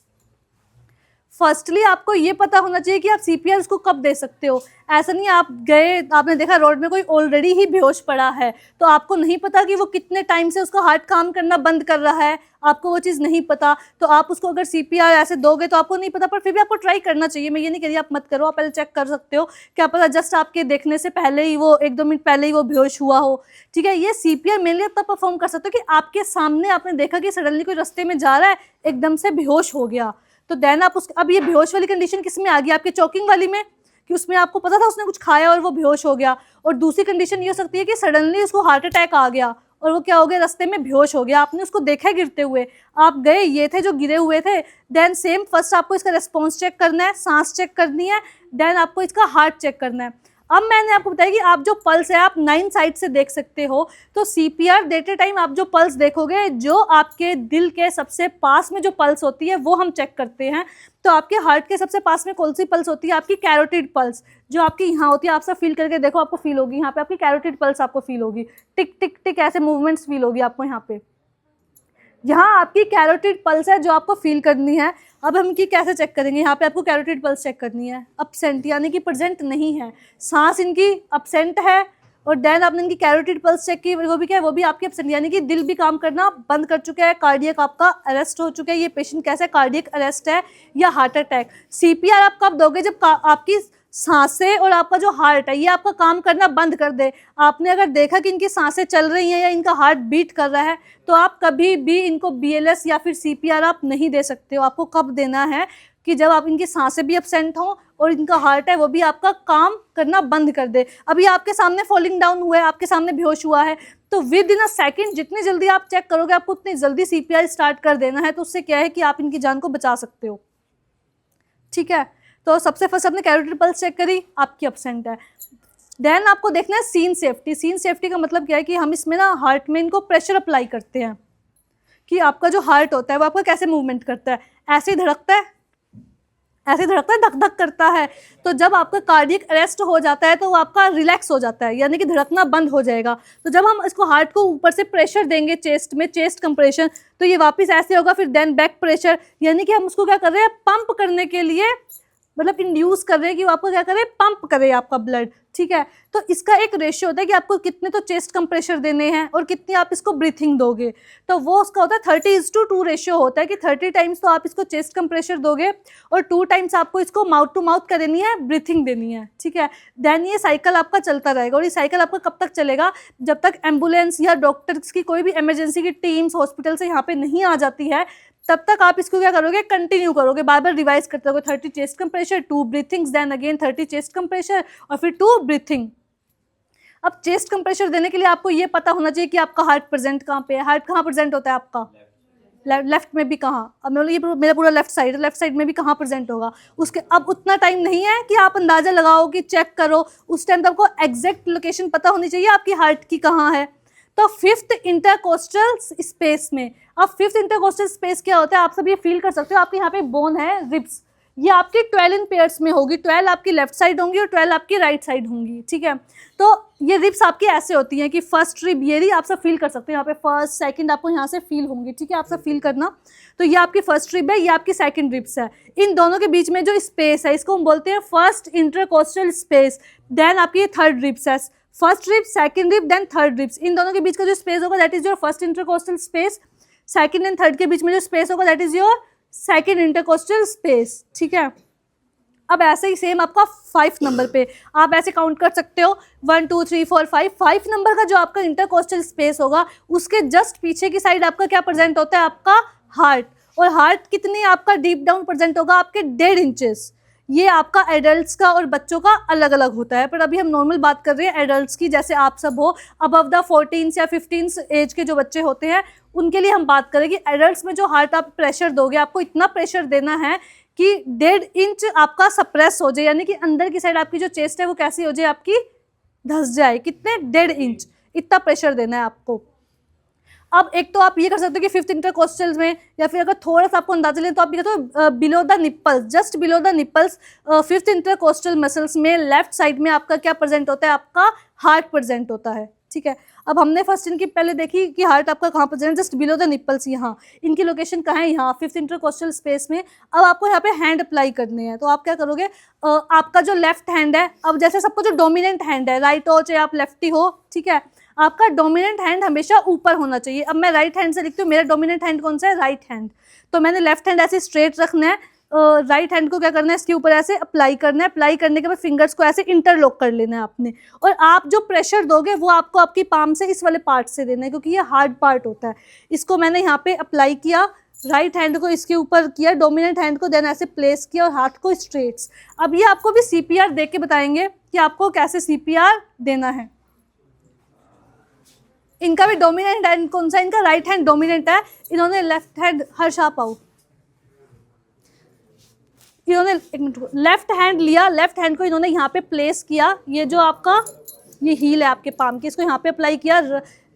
फर्स्टली आपको ये पता होना चाहिए कि आप CPR उसको कब दे सकते हो। ऐसा नहीं आप गए, आपने देखा रोड में कोई ऑलरेडी ही बेहोश पड़ा है, तो आपको नहीं पता कि वो कितने टाइम से उसका हार्ट काम करना बंद कर रहा है, आपको वो चीज़ नहीं पता। तो आप उसको अगर CPR ऐसे दोगे तो आपको नहीं पता, पर फिर भी आपको ट्राई करना चाहिए। मैं ये नहीं कह रही आप मत करो, आप पहले चेक कर सकते हो, क्या पता जस्ट आपके देखने से पहले ही वो 1-2 मिनट पहले ही वो बेहोश हुआ हो, ठीक है। ये CPR मेनली तब परफॉर्म कर सकते हो कि आपके सामने आपने देखा कि सडनली कोई रास्ते में जा रहा है, एकदम से बेहोश हो गया, तो देन आप अब ये बेहोश वाली कंडीशन किस में आ गई? आपके चोकिंग वाली में, कि उसमें आपको पता था उसने कुछ खाया और वो बेहोश हो गया। और दूसरी कंडीशन ये हो सकती है कि सडनली उसको हार्ट अटैक आ गया और वो क्या हो गया? रास्ते में बेहोश हो गया, आपने उसको देखा है गिरते हुए, आप गए, ये थे जो गिरे हुए थे। देन सेम फर्स्ट आपको इसका रिस्पॉन्स चेक करना है, सांस चेक करनी है, देन आपको इसका हार्ट चेक करना है। अब मैंने आपको बताया कि आप जो पल्स है आप 9 साइड से देख सकते हो। तो CPR देते टाइम आप जो पल्स देखोगे, जो आपके दिल के सबसे पास में जो पल्स होती है वो हम चेक करते हैं। तो आपके हार्ट के सबसे पास में कौन सी पल्स होती है? आपकी कैरोटिड पल्स, जो आपकी यहाँ होती है। आप सब फील करके देखो, आपको फील होगी यहाँ पे, आपकी कैरोटिड पल्स आपको फील होगी, टिक टिक टिक ऐसे मूवमेंट्स फील होगी आपको यहाँ पे। यहाँ आपकी कैरोटिड पल्स है जो आपको फील करनी है। अब हम इनकी कैसे चेक करेंगे? यहाँ पे आपको कैरोटिड पल्स चेक करनी है, अब्सेंट यानी कि प्रेजेंट नहीं है, सांस इनकी अब्सेंट है। और देन आपने इनकी कैरोटिड पल्स चेक की, वो भी क्या है? वो भी आपकी अब्सेंट, यानी कि दिल भी काम करना बंद कर चुका है, कार्डियक आपका अरेस्ट हो चुका है। ये पेशेंट कैसा है? कार्डियक अरेस्ट है या हार्ट अटैक। CPR आप कब दोगे? जब आपकी सांसें और आपका जो हार्ट है ये आपका काम करना बंद कर दे, आपने अगर देखा कि इनकी सांसें चल रही हैं या इनका हार्ट बीट कर रहा है, तो आप कभी भी इनको BLS या फिर CPR आप नहीं दे सकते हो। आपको कब देना है कि जब आप इनकी सांसें भी एब्सेंट हों और इनका हार्ट है वो भी आपका काम करना बंद कर दे। अभी आपके सामने फॉलिंग डाउन हुआ है, आपके सामने बेहोश हुआ है, तो विद इन अ सेकेंड जितनी जल्दी आप चेक करोगे आपको उतनी जल्दी CPR स्टार्ट कर देना है। तो उससे क्या है कि आप इनकी जान को बचा सकते हो। ठीक है, तो सबसे फर्स्ट आपने कैरोटिड पल्स चेक करी, आपकी एब्सेंट है। देन आपको देखना है सीन सेफ्टी। सीन सेफ्टी का मतलब क्या है कि हम इसमें ना हार्ट में इनको प्रेशर अप्लाई करते हैं कि आपका जो हार्ट होता है वो आपका कैसे मूवमेंट करता है, ऐसे ही धड़कता है, ऐसे धड़कता है, धक धक करता है। तो जब आपका कार्डियक अरेस्ट हो जाता है तो वो आपका रिलैक्स हो जाता है, यानी कि धड़कना बंद हो जाएगा। तो जब हम इसको हार्ट को ऊपर से प्रेशर देंगे चेस्ट में, चेस्ट कंप्रेशन, तो ये वापस ऐसे होगा, फिर देन बैक प्रेशर, यानी कि हम उसको क्या कर रहे हैं, पंप करने के लिए, मतलब इंड्यूस कर रहे हैं कि वो आपको क्या करे, पंप करे आपका ब्लड। ठीक है, तो इसका एक रेशियो होता है कि आपको कितने तो चेस्ट कंप्रेशर देने हैं और कितनी आप इसको ब्रीथिंग दोगे। तो वो उसका होता है 30:2 रेशियो होता है कि 30 टाइम्स तो आप इसको चेस्ट कंप्रेशर दोगे और 2 टाइम्स आपको इसको माउथ टू माउथ क्या देनी है, ब्रीथिंग देनी है। ठीक है, देन ये साइकिल आपका चलता रहेगा। और ये साइकिल आपका कब तक चलेगा, जब तक एम्बुलेंस या डॉक्टर्स की कोई भी इमरजेंसी की टीम्स हॉस्पिटल से यहाँ पे नहीं आ जाती है, तब तक आप इसको क्या करोगे, कंटिन्यू करोगे, बार बार रिवाइज करते रहोगे। 30 chest compressor, 2 breathings, then again 30 chest compressor और फिर 2 ब्रीथिंग। अब चेस्ट कंप्रेशर देने के लिए आपको ये पता होना चाहिए कि आपका हार्ट प्रेजेंट कहाँ पे है। हार्ट कहाँ प्रेजेंट होता है आपका, लेफ्ट में भी कहाँ, अब मतलब ये मेरा पूरा लेफ्ट साइड में भी कहाँ प्रेजेंट होगा उसके। अब उतना टाइम नहीं है कि आप अंदाजा लगाओ कि चेक करो, उस टाइम तो आपको एग्जैक्ट लोकेशन पता होनी चाहिए आपकी हार्ट की कहाँ है। तो 5th इंटरकोस्टल स्पेस में, अब 5th इंटरकोस्टल स्पेस क्या होता है, आप सब ये फील कर सकते हो। आपके यहाँ पे बोन है रिब्स, ये आपकी 12 इन पेयर्स में होगी, 12 आपकी लेफ्ट साइड होंगी और 12 आपकी राइट साइड होंगी। ठीक है, तो ये रिब्स आपकी ऐसे होती हैं कि फर्स्ट रिब ये रही, आप सब फील कर सकते हो, यहाँ पे फर्स्ट सेकंड आपको यहाँ से फील होंगी। ठीक है, आप सब फील करना। तो ये आपकी फर्स्ट रिब है, ये आपकी सेकंड रिब्स है। इन दोनों के बीच में जो स्पेस है इसको हम बोलते हैं फर्स्ट इंटरकोस्टल स्पेस। देन आपकी ये थर्ड रिब्स है, first rib, second rib, then third ribs. इन दोनों के बीच का जो स्पेस होगा that is your first intercostal space. Second and third के बीच में जो स्पेस होगा that is your second intercostal space. ठीक है, अब ऐसे ही सेम आपका 5 नंबर पे आप ऐसे काउंट कर सकते हो 1 2 3 4 5। 5 नंबर का जो आपका इंटरकोस्टल स्पेस होगा उसके जस्ट पीछे की साइड आपका क्या प्रेजेंट होता है, आपका हार्ट। और हार्ट कितनी आपका डीप डाउन प्रेजेंट होगा, आपके 1.5 इंचेस। ये आपका एडल्ट्स का और बच्चों का अलग अलग होता है, पर अभी हम नॉर्मल बात कर रहे हैं एडल्ट्स की, जैसे आप सब हो अबव द 14 या 15 एज के जो बच्चे होते हैं उनके लिए हम बात करें कि एडल्ट्स में जो हार्ट आप प्रेशर दोगे, आपको इतना प्रेशर देना है कि 1.5 इंच आपका सप्रेस हो जाए, यानी कि अंदर की साइड आपकी जो चेस्ट है वो कैसी हो जाए, आपकी धंस जाए। कितने, 1.5 इंच, इतना प्रेशर देना है आपको। अब एक तो आप ये कर सकते हो कि 5th इंटरकोस्टल में, या फिर अगर थोड़ा सा आपको अंदाजा लें तो आप ये कहते हो below the nipples, just below the nipples 5th intercostal muscles में लेफ्ट साइड में आपका क्या प्रेजेंट होता है, आपका हार्ट प्रेजेंट होता है। ठीक है, अब हमने फर्स्ट इनकी पहले देखी कि हार्ट आपका कहाँ present, just below the nipples, यहाँ इनकी लोकेशन कहाँ है, यहाँ 5th इंटरकोस्टल स्पेस में। अब आपको यहाँ पे हैंड अप्लाई करने हैं, तो आप क्या करोगे, आपका जो लेफ्ट हैंड है, अब जैसे सबको जो डोमिनेंट हैंड है, राइट हो चाहे आप लेफ्टी हो, ठीक है, आपका डोमिनेंट हैंड हमेशा ऊपर होना चाहिए। अब मैं राइट हैंड से लिखती हूँ, मेरा डोमिनेंट हैंड कौन सा है, राइट हैंड। तो मैंने लेफ्ट हैंड ऐसे स्ट्रेट रखना है, राइट हैंड को क्या करना है, इसके ऊपर ऐसे अप्लाई करना है। अप्लाई करने के बाद फिंगर्स को ऐसे इंटरलॉक कर लेना है आपने, और आप जो प्रेशर दोगे वो आपको आपकी पाम से इस वाले पार्ट से देना है, क्योंकि ये हार्ड पार्ट होता है। इसको मैंने यहाँ पे अप्लाई किया, राइट हैंड को इसके ऊपर किया, डोमिनेंट हैंड को देन ऐसे प्लेस किया और हाथ को स्ट्रेट्स। अब ये आपको भी CPR देख के बताएंगे कि आपको कैसे CPR देना है। इनका भी डोमिनेंट हैंड कौन सा, इनका राइट हैंड डोमिनेंट है। इन्होंने लेफ्ट हैंड, हर्ष आप आओ, इन्होंने एक मिनट लेफ्ट हैंड लिया, लेफ्ट हैंड को इन्होंने यहाँ पे प्लेस किया, ये जो आपका ये हील है आपके पाम की, इसको यहाँ पे अप्लाई किया,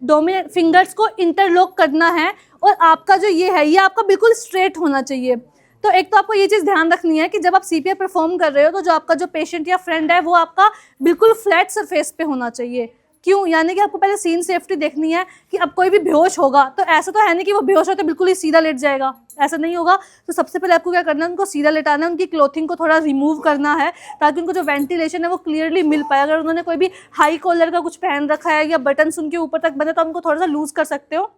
डोमिनेंट फिंगर्स को इंटरलॉक करना है, और आपका जो ये है ये आपका बिल्कुल स्ट्रेट होना चाहिए। तो एक तो आपको ये चीज़ ध्यान रखनी है कि जब आप CPR परफॉर्म कर रहे हो तो जो आपका जो पेशेंट या फ्रेंड है वो आपका बिल्कुल फ्लैट सरफेस पे होना चाहिए। क्यों, यानी कि आपको पहले सीन सेफ्टी देखनी है कि अब कोई भी बेहोश होगा तो ऐसा तो है नहीं कि वो बेहोश हो तो बिल्कुल ही सीधा लेट जाएगा, ऐसा नहीं होगा। तो सबसे पहले आपको क्या करना है, उनको सीधा लेटाना है, उनकी क्लोथिंग को थोड़ा रिमूव करना है ताकि उनको जो वेंटिलेशन है वो क्लियरली मिल पाए। अगर उन्होंने कोई भी हाई कॉलर का कुछ पहन रखा है या बटन्स उनके ऊपर तक बने तो उनको थोड़ा सा लूज कर सकते हो।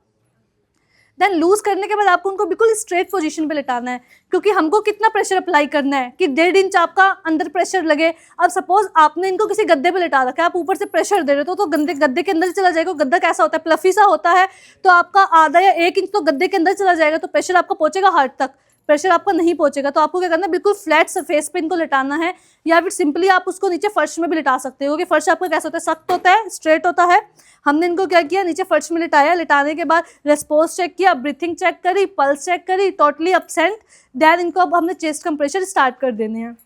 देन लूज करने के बाद आपको उनको बिल्कुल स्ट्रेट पोजीशन पे लेटाना है, क्योंकि हमको कितना प्रेशर अप्लाई करना है कि 1.5 इंच आपका अंदर प्रेशर लगे। अब सपोज आपने इनको किसी गद्दे पे लेटा रखा है, आप ऊपर से प्रेशर दे रहे हो तो गद्दे के अंदर चला जाएगा। गद्दा कैसा होता है, प्लफी सा होता है, तो आपका आधा या 1 इंच तो गद्दे के अंदर चला जाएगा, तो प्रेशर आपका पहुंचेगा हार्ट तक, प्रेशर आपका नहीं पहुंचेगा। तो आपको क्या करना है, बिल्कुल फ्लैट सरफेस पे इनको लेटाना है, या फिर सिंपली आप उसको नीचे फर्श में भी लिटा सकते हो, क्योंकि फर्श आपका कैसा होता है, सख्त होता है, स्ट्रेट होता है। हमने इनको क्या किया, नीचे फर्श में लिटाया, लिटाने के बाद रेस्पॉन्स चेक किया, ब्रीथिंग चेक करी, पल्स चेक करी, टोटली अपसेंट। देन इनको अब हमने चेस्ट कंप्रेशर स्टार्ट कर देने हैं।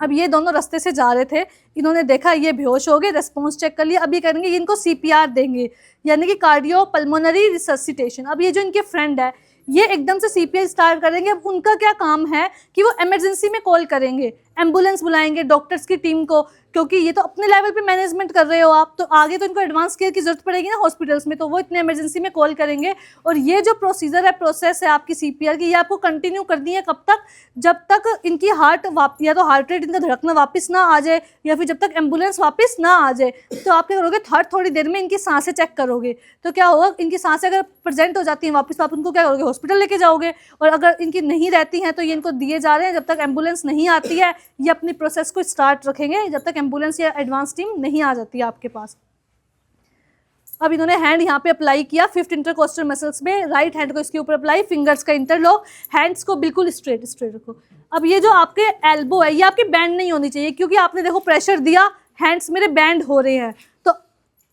अब ये दोनों रास्ते से जा रहे थे, इन्होंने देखा ये बेहोश हो गए, रेस्पॉन्स चेक कर लिया। अब ये करेंगे, ये इनको CPR देंगे, यानी कि कार्डियो पल्मोनरी रिससिटेशन। अब ये जो इनके फ्रेंड है, ये एकदम से CPR स्टार्ट करेंगे। अब उनका क्या काम है कि वो इमरजेंसी में कॉल करेंगे, एम्बुलेंस बुलाएंगे, डॉक्टर्स की टीम को, क्योंकि ये तो अपने लेवल पे मैनेजमेंट कर रहे हो आप, तो आगे तो इनको एडवांस केयर की जरूरत पड़ेगी ना हॉस्पिटल्स में, तो वो इतने इमरजेंसी में कॉल करेंगे। और ये जो प्रोसीजर है, प्रोसेस है आपकी CPR की, ये आपको कंटिन्यू करनी है। कब तक, जब तक इनकी या तो हार्ट रेट इनका धड़कना वापस ना आ जाए, या फिर जब तक एम्बुलेंस वापस ना आ जाए। तो आप क्या करोगे, थोड़ी देर में इनकी सांसें चेक करोगे, तो क्या होगा, इनकी सांसें अगर प्रेजेंट हो जाती हैं वापस, तो आप उनको क्या करोगे, हॉस्पिटल लेके जाओगे। और अगर इनकी नहीं रहती हैं तो ये इनको दिए जा रहे हैं, जब तक एम्बुलेंस नहीं आती है ये अपनी प्रोसेस को स्टार्ट रखेंगे, जब तक एम्बुलेंस या एडवांस टीम नहीं आ जाती है आपके पास। अब इन्होंने हैंड यहाँ पे अप्लाई किया 5th इंटरकोस्टल मसल्स में, राइट हैंड को इसके ऊपर अप्लाई, फिंगर्स का इंटरलॉक, हैंड्स को बिल्कुल स्ट्रेट रखो। अब ये जो आपके एल्बो है, ये आपकी बैंड नहीं होनी चाहिए, क्योंकि आपने देखो प्रेशर दिया, हैंड्स मेरे बैंड हो रहे हैं। तो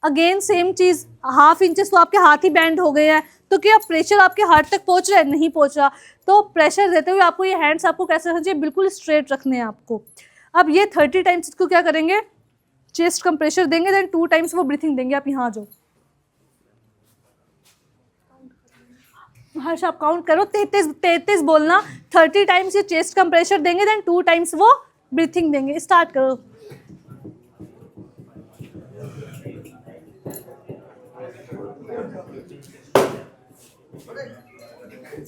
अगेन सेम चीज़, 1/2 इंचेस तो आपके हाथ ही बैंड हो गए हैं, तो क्या प्रेशर आपके हार्ट तक पहुंच रहा है, नहीं पहुंच रहा। तो प्रेशर देते हुए आपको ये हैंड्स आपको कैसे रखना चाहिए, बिल्कुल स्ट्रेट रखने हैं आपको। अब ये 30 टाइम्स इसको क्या करेंगे, चेस्ट कंप्रेशर देंगे, देन 2 टाइम्स वो ब्रीथिंग देंगे। आप यहाँ जो हर्ष आप काउंट करो, 33 बोलना, 30 टाइम्स ये चेस्ट कंप्रेशर देंगे, देन 2 टाइम्स वो ब्रीथिंग देंगे। स्टार्ट करो।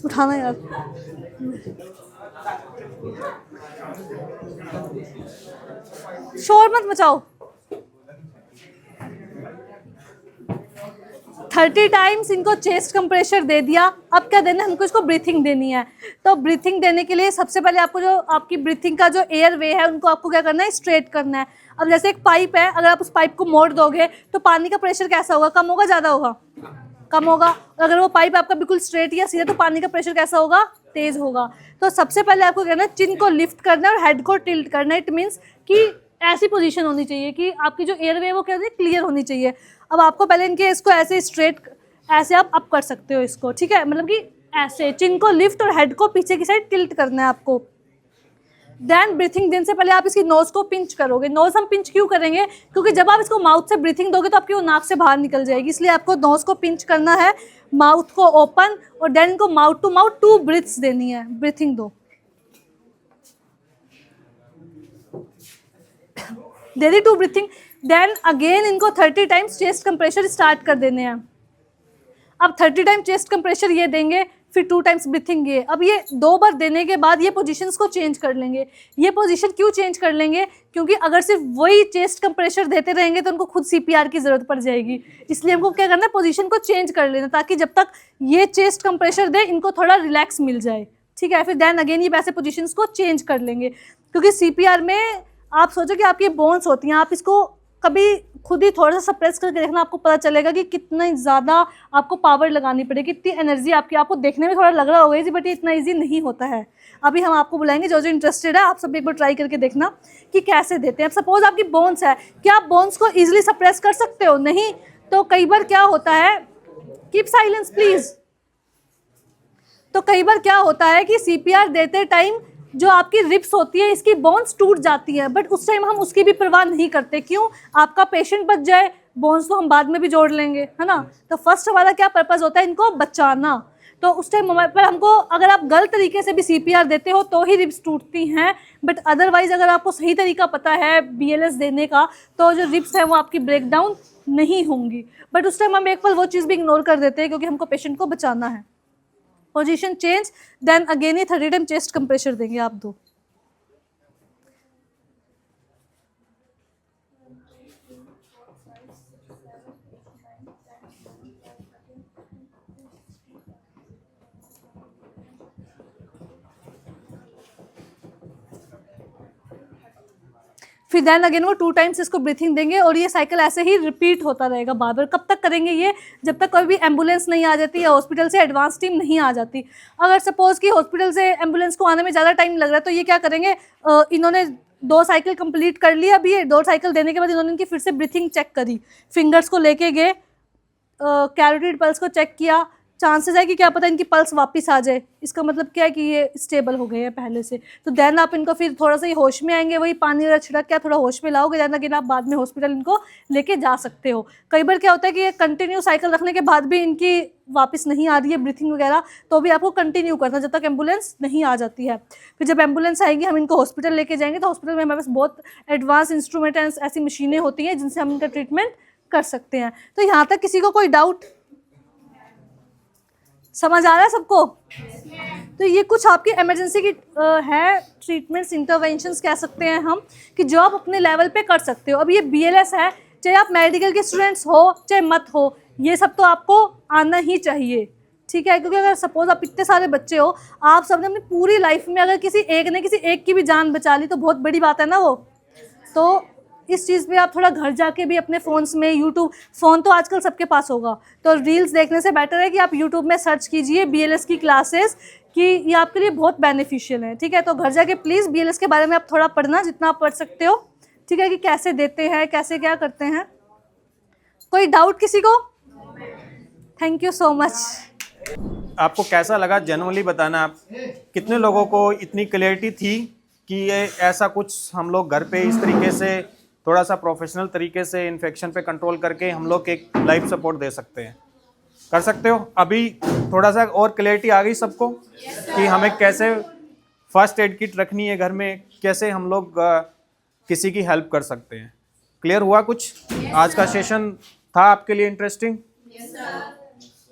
उठाना यार, शोर मत मचाओ। 30 टाइम्स इनको चेस्ट कंप्रेशर दे दिया। अब क्या देना है हमको, इसको ब्रीथिंग देनी है। तो ब्रीथिंग देने के लिए सबसे पहले आपको जो आपकी ब्रीथिंग का जो एयर वे है, उनको आपको क्या करना है, स्ट्रेट करना है। अब जैसे एक पाइप है, अगर आप उस पाइप को मोड़ दोगे तो पानी का प्रेशर कैसा होगा, कम होगा, ज़्यादा होगा, कम होगा। और अगर वो पाइप आपका बिल्कुल स्ट्रेट या सीधा, तो पानी का प्रेशर कैसा होगा, तेज होगा। तो सबसे पहले आपको करना है, चिन को लिफ्ट करना है और हेड को टिल्ट करना है। इट मीन्स कि ऐसी पोजीशन होनी चाहिए कि आपकी जो एयरवे है वो क्या क्लियर होनी चाहिए। अब आपको पहले इनके इसको ऐसे स्ट्रेट, ऐसे आप अप कर सकते हो इसको, ठीक है, मतलब कि ऐसे चिन को लिफ्ट और हेड को पीछे की साइड टिल्ट करना है आपको। देन ब्रीथिंग देने से पहले आप इसकी नोज को पिंच करोगे। नोज हम पिंच क्यों करेंगे, क्योंकि जब आप इसको माउथ से ब्रीथिंग दोगे तो आपकी वो नाक से बाहर निकल जाएगी, इसलिए आपको नोज को पिंच करना है, माउथ को ओपन, और देन इनको माउथ टू माउथ 2 ब्रीथ्स देनी है। ब्रीथिंग दो, दे दी 2 ब्रीथिंग। देन अगेन इनको 30 टाइम्स चेस्ट कंप्रेशर स्टार्ट कर देने हैं। अब 30 टाइम चेस्ट कंप्रेशर ये देंगे, फिर 2 टाइम्स ब्रीथिंग ये। अब ये 2 बार देने के बाद ये पोजीशंस को चेंज कर लेंगे। ये पोजीशन क्यों चेंज कर लेंगे, क्योंकि अगर सिर्फ वही चेस्ट कंप्रेशर देते रहेंगे तो उनको खुद CPR की ज़रूरत पड़ जाएगी, इसलिए हमको क्या करना है, पोजीशन को चेंज कर लेना, ताकि जब तक ये चेस्ट कंप्रेशर दे इनको थोड़ा रिलैक्स मिल जाए, ठीक है। फिर देन अगेन ये वैसे पोजीशंस को चेंज कर लेंगे, क्योंकि CPR में आप सोचो कि आपकी बोन्स होती हैं, आप इसको कभी खुद ही थोड़ा सा सप्रेस करके देखना, आपको पता चलेगा कि कितना ज़्यादा आपको पावर लगानी पड़ेगी, कितनी एनर्जी आपकी। आपको देखने में थोड़ा लग रहा होगा इजी, बट ये इतना इजी नहीं होता है। अभी हम आपको बुलाएंगे, जो इंटरेस्टेड है आप सब एक बार ट्राई करके देखना कि कैसे देते हैं। अब सपोज आपकी बोन्स है, क्या आप बोन्स को ईजिली सप्रेस कर सकते हो, नहीं। तो कई बार क्या होता है, कीप साइलेंस प्लीज। तो कई बार क्या होता है कि CPR देते टाइम जो आपकी रिब्स होती है, इसकी बोन्स टूट जाती है, बट उस टाइम हम उसकी भी परवाह नहीं करते। क्यों, आपका पेशेंट बच जाए, बोन्स तो हम बाद में भी जोड़ लेंगे, है ना। तो फर्स्ट हमारा क्या पर्पस होता है, इनको बचाना। तो उस टाइम पर हमको, अगर आप गलत तरीके से भी CPR देते हो तो ही रिब्स टूटती हैं, बट अदरवाइज अगर आपको सही तरीका पता है BLS देने का, तो जो रिब्स हैं वो आपकी ब्रेक डाउन नहीं होंगी। बट उस टाइम हम एक पल वो चीज़ भी इग्नोर कर देते हैं, क्योंकि हमको पेशेंट को बचाना है। पोजीशन चेंज, देन अगेन ही 30 टाइम चेस्ट कंप्रेशर देंगे आप 2। फिर देन अगेन वो 2 टाइम्स इसको ब्रीथिंग देंगे और ये साइकिल ऐसे ही रिपीट होता रहेगा बार बार। कब तक करेंगे ये? जब तक कोई भी एम्बुलेंस नहीं आ जाती या हॉस्पिटल से एडवांस टीम नहीं आ जाती। अगर सपोज कि हॉस्पिटल से एम्बुलेंस को आने में ज़्यादा टाइम लग रहा है तो ये क्या करेंगे, इन्होंने 2 साइकिल कंप्लीट कर लिया। अभी ये 2 साइकिल देने के बाद इन्होंने इनकी फिर से ब्रीथिंग चेक करी, फिंगर्स को लेके गए, कैरोटिड पल्स को चेक किया, चांसेस है कि क्या पता इनकी पल्स वापस आ जाए। इसका मतलब क्या है कि ये स्टेबल हो गए हैं पहले से। तो देन आप इनको फिर थोड़ा सा ही होश में आएंगे, वही पानी वगैरह छिड़क के थोड़ा होश में लाओगे, देन अगेन आप बाद में हॉस्पिटल इनको लेके जा सकते हो। कई बार क्या होता है कि ये कंटिन्यू साइकिल रखने के बाद भी इनकी वापस नहीं आ रही है ब्रीथिंग वगैरह, तो भी आपको कंटिन्यू करना जब तक एम्बुलेंस नहीं आ जाती है। फिर जब एम्बुलेंस आएगी हम इनको हॉस्पिटल लेके जाएंगे, तो हॉस्पिटल में हमारे पास बहुत एडवांस इंस्ट्रूमेंट एंड ऐसी मशीनें होती हैं जिनसे हम इनका ट्रीटमेंट कर सकते हैं। तो यहाँ तक किसी को कोई डाउट? समझ आ रहा है सबको? तो ये कुछ आपकी इमरजेंसी की है ट्रीटमेंट्स, इंटरवेंशंस कह सकते हैं हम, कि जो आप अपने लेवल पे कर सकते हो। अब ये BLS है, चाहे आप मेडिकल के स्टूडेंट्स हो चाहे मत हो, ये सब तो आपको आना ही चाहिए, ठीक है? क्योंकि अगर सपोज आप इतने सारे बच्चे हो, आप सबने अपनी पूरी लाइफ में अगर किसी एक ने किसी एक की भी जान बचा ली तो बहुत बड़ी बात है ना वो। तो इस चीज़ पे आप थोड़ा घर जाके भी अपने फ़ोन्स में यूट्यूब, फ़ोन तो आजकल सबके पास होगा, तो रील्स देखने से बेटर है कि आप यूट्यूब में सर्च कीजिए BLS की क्लासेस, कि ये आपके लिए बहुत बेनिफिशियल है, ठीक है? तो घर जाके प्लीज़ BLS के बारे में आप थोड़ा पढ़ना, जितना आप पढ़ सकते हो, ठीक है? कि कैसे देते हैं, कैसे क्या करते हैं। कोई डाउट किसी को? Thank you so much. आपको कैसा लगा जनरली बताना। आप कितने लोगों को इतनी क्लियरिटी थी कि ये ऐसा कुछ हम लोग घर पे इस तरीके से थोड़ा सा प्रोफेशनल तरीके से इन्फेक्शन पे कंट्रोल करके हम लोग एक लाइफ सपोर्ट दे सकते हैं? कर सकते हो? अभी थोड़ा सा और क्लियरिटी आ गई सबको कि हमें कैसे फर्स्ट एड किट रखनी है घर में, कैसे हम लोग किसी की हेल्प कर सकते हैं? क्लियर हुआ कुछ? आज का सेशन था आपके लिए इंटरेस्टिंग?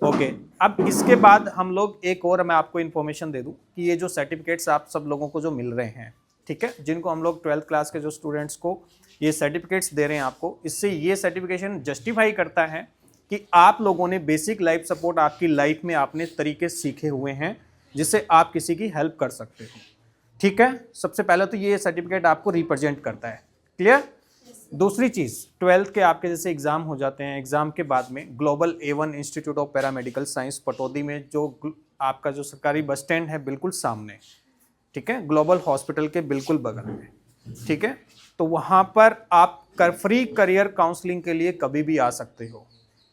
ओके। अब इसके बाद हम लोग एक और, मैं आपको इन्फॉर्मेशन दे दूं कि ये जो सर्टिफिकेट्स आप सब लोगों को जो मिल रहे हैं, ठीक है, जिनको हम लोग 12th क्लास के जो स्टूडेंट्स को ये सर्टिफिकेट्स दे रहे हैं आपको, इससे ये सर्टिफिकेशन जस्टिफाई करता है कि आप लोगों ने बेसिक लाइफ सपोर्ट आपकी लाइफ में आपने तरीके सीखे हुए हैं जिससे आप किसी की हेल्प कर सकते हो, ठीक है? सबसे पहले तो ये सर्टिफिकेट आपको रिप्रेजेंट करता है। क्लियर? दूसरी चीज़, 12th के आपके जैसे एग्ज़ाम हो जाते हैं, एग्ज़ाम के बाद में global A1 institute of paramedical science Pataudi में, जो आपका जो सरकारी बस स्टैंड है बिल्कुल सामने, ठीक है, ग्लोबल हॉस्पिटल के बिल्कुल बगल में, ठीक है? तो वहाँ पर आप फ्री करियर काउंसलिंग के लिए कभी भी आ सकते हो।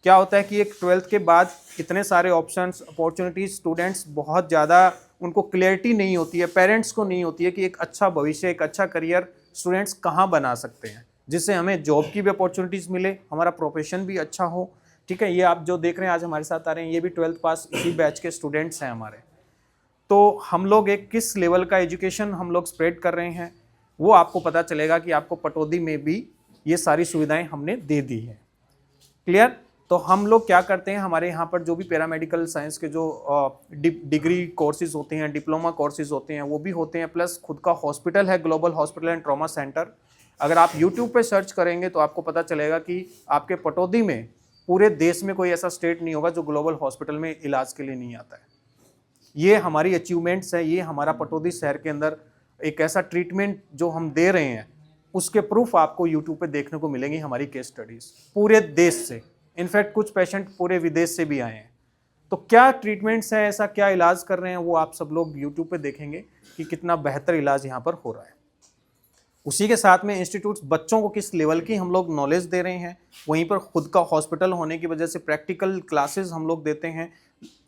क्या होता है कि एक 12th के बाद इतने सारे ऑप्शंस, अपॉर्चुनिटीज, स्टूडेंट्स बहुत ज़्यादा उनको क्लियरिटी नहीं होती है, पेरेंट्स को नहीं होती है कि एक अच्छा भविष्य, एक अच्छा करियर स्टूडेंट्स कहाँ बना सकते हैं जिससे हमें जॉब की भी अपॉर्चुनिटीज़ मिले, हमारा प्रोफेशन भी अच्छा हो, ठीक है? ये आप जो देख रहे हैं आज हमारे साथ आ रहे हैं, ये भी 12th पास इसी बैच के स्टूडेंट्स हैं हमारे। तो हम लोग एक किस लेवल का एजुकेशन हम लोग स्प्रेड कर रहे हैं वो आपको पता चलेगा कि आपको पटौदी में भी ये सारी सुविधाएं हमने दे दी है। क्लियर? तो हम लोग क्या करते हैं, हमारे यहाँ पर जो भी पैरामेडिकल साइंस के जो डिग्री कोर्सेज होते हैं, डिप्लोमा कोर्सेज होते हैं, वो भी होते हैं, प्लस खुद का हॉस्पिटल है, global hospital and trauma centre. अगर आप यूट्यूब पे सर्च करेंगे तो आपको पता चलेगा कि आपके पटौदी में पूरे देश में कोई ऐसा स्टेट नहीं होगा जो ग्लोबल हॉस्पिटल में इलाज के लिए नहीं आता है। ये हमारी अचीवमेंट्स है, ये हमारा पटौदी शहर के अंदर एक ऐसा ट्रीटमेंट जो हम दे रहे हैं उसके प्रूफ आपको यूट्यूब पे देखने को मिलेंगी, हमारी केस स्टडीज पूरे देश से, इनफैक्ट कुछ पेशेंट पूरे विदेश से भी आए हैं। तो क्या ट्रीटमेंट्स हैं, ऐसा क्या इलाज कर रहे हैं, वो आप सब लोग यूट्यूब पे देखेंगे कि कितना बेहतर इलाज यहाँ पर हो रहा है। उसी के साथ में इंस्टीट्यूट्स बच्चों को किस लेवल की हम लोग नॉलेज दे रहे हैं, वहीं पर खुद का हॉस्पिटल होने की वजह से प्रैक्टिकल क्लासेस हम लोग देते हैं,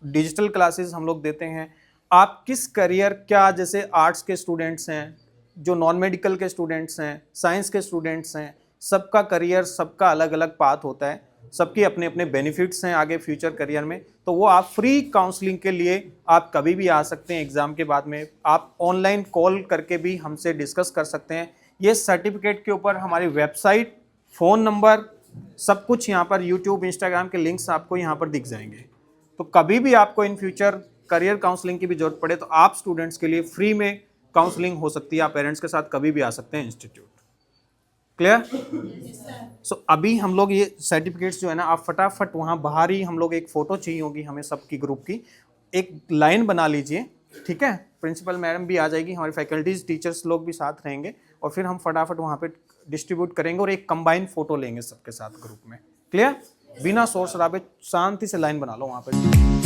डिजिटल क्लासेस हम लोग देते हैं। आप किस करियर, क्या जैसे आर्ट्स के स्टूडेंट्स हैं, जो नॉन मेडिकल के स्टूडेंट्स हैं, साइंस के स्टूडेंट्स हैं, सबका करियर, सबका अलग अलग पाथ होता है, सबके अपने अपने बेनिफिट्स हैं आगे फ्यूचर करियर में। तो वो आप फ्री काउंसलिंग के लिए आप कभी भी आ सकते हैं। एग्ज़ाम के बाद में आप ऑनलाइन कॉल करके भी हमसे डिस्कस कर सकते हैं। ये सर्टिफिकेट के ऊपर हमारी वेबसाइट, फ़ोन नंबर, सब कुछ यहाँ पर यूट्यूब, इंस्टाग्राम के लिंक्स आपको यहाँ पर दिख जाएंगे। तो कभी भी आपको इन फ्यूचर करियर काउंसलिंग की भी जरूरत पड़े तो आप स्टूडेंट्स के लिए फ्री में काउंसलिंग हो सकती है। आप पेरेंट्स के साथ कभी भी आ सकते हैं इंस्टीट्यूट। क्लियर? सो अभी हम लोग ये सर्टिफिकेट्स जो है ना, आप फटाफट वहाँ बाहर ही हम लोग एक फ़ोटो चाहिए होगी हमें सबकी ग्रुप की, एक लाइन बना लीजिए, ठीक है? प्रिंसिपल मैडम भी आ जाएगी, हमारी फैकल्टीज, टीचर्स लोग भी साथ रहेंगे और फिर हम फटाफट वहाँ पे डिस्ट्रीब्यूट करेंगे और एक कंबाइन फोटो लेंगे सबके साथ ग्रुप में। क्लियर? बिना शोर शराबे शांति से लाइन बना लो वहाँ पे।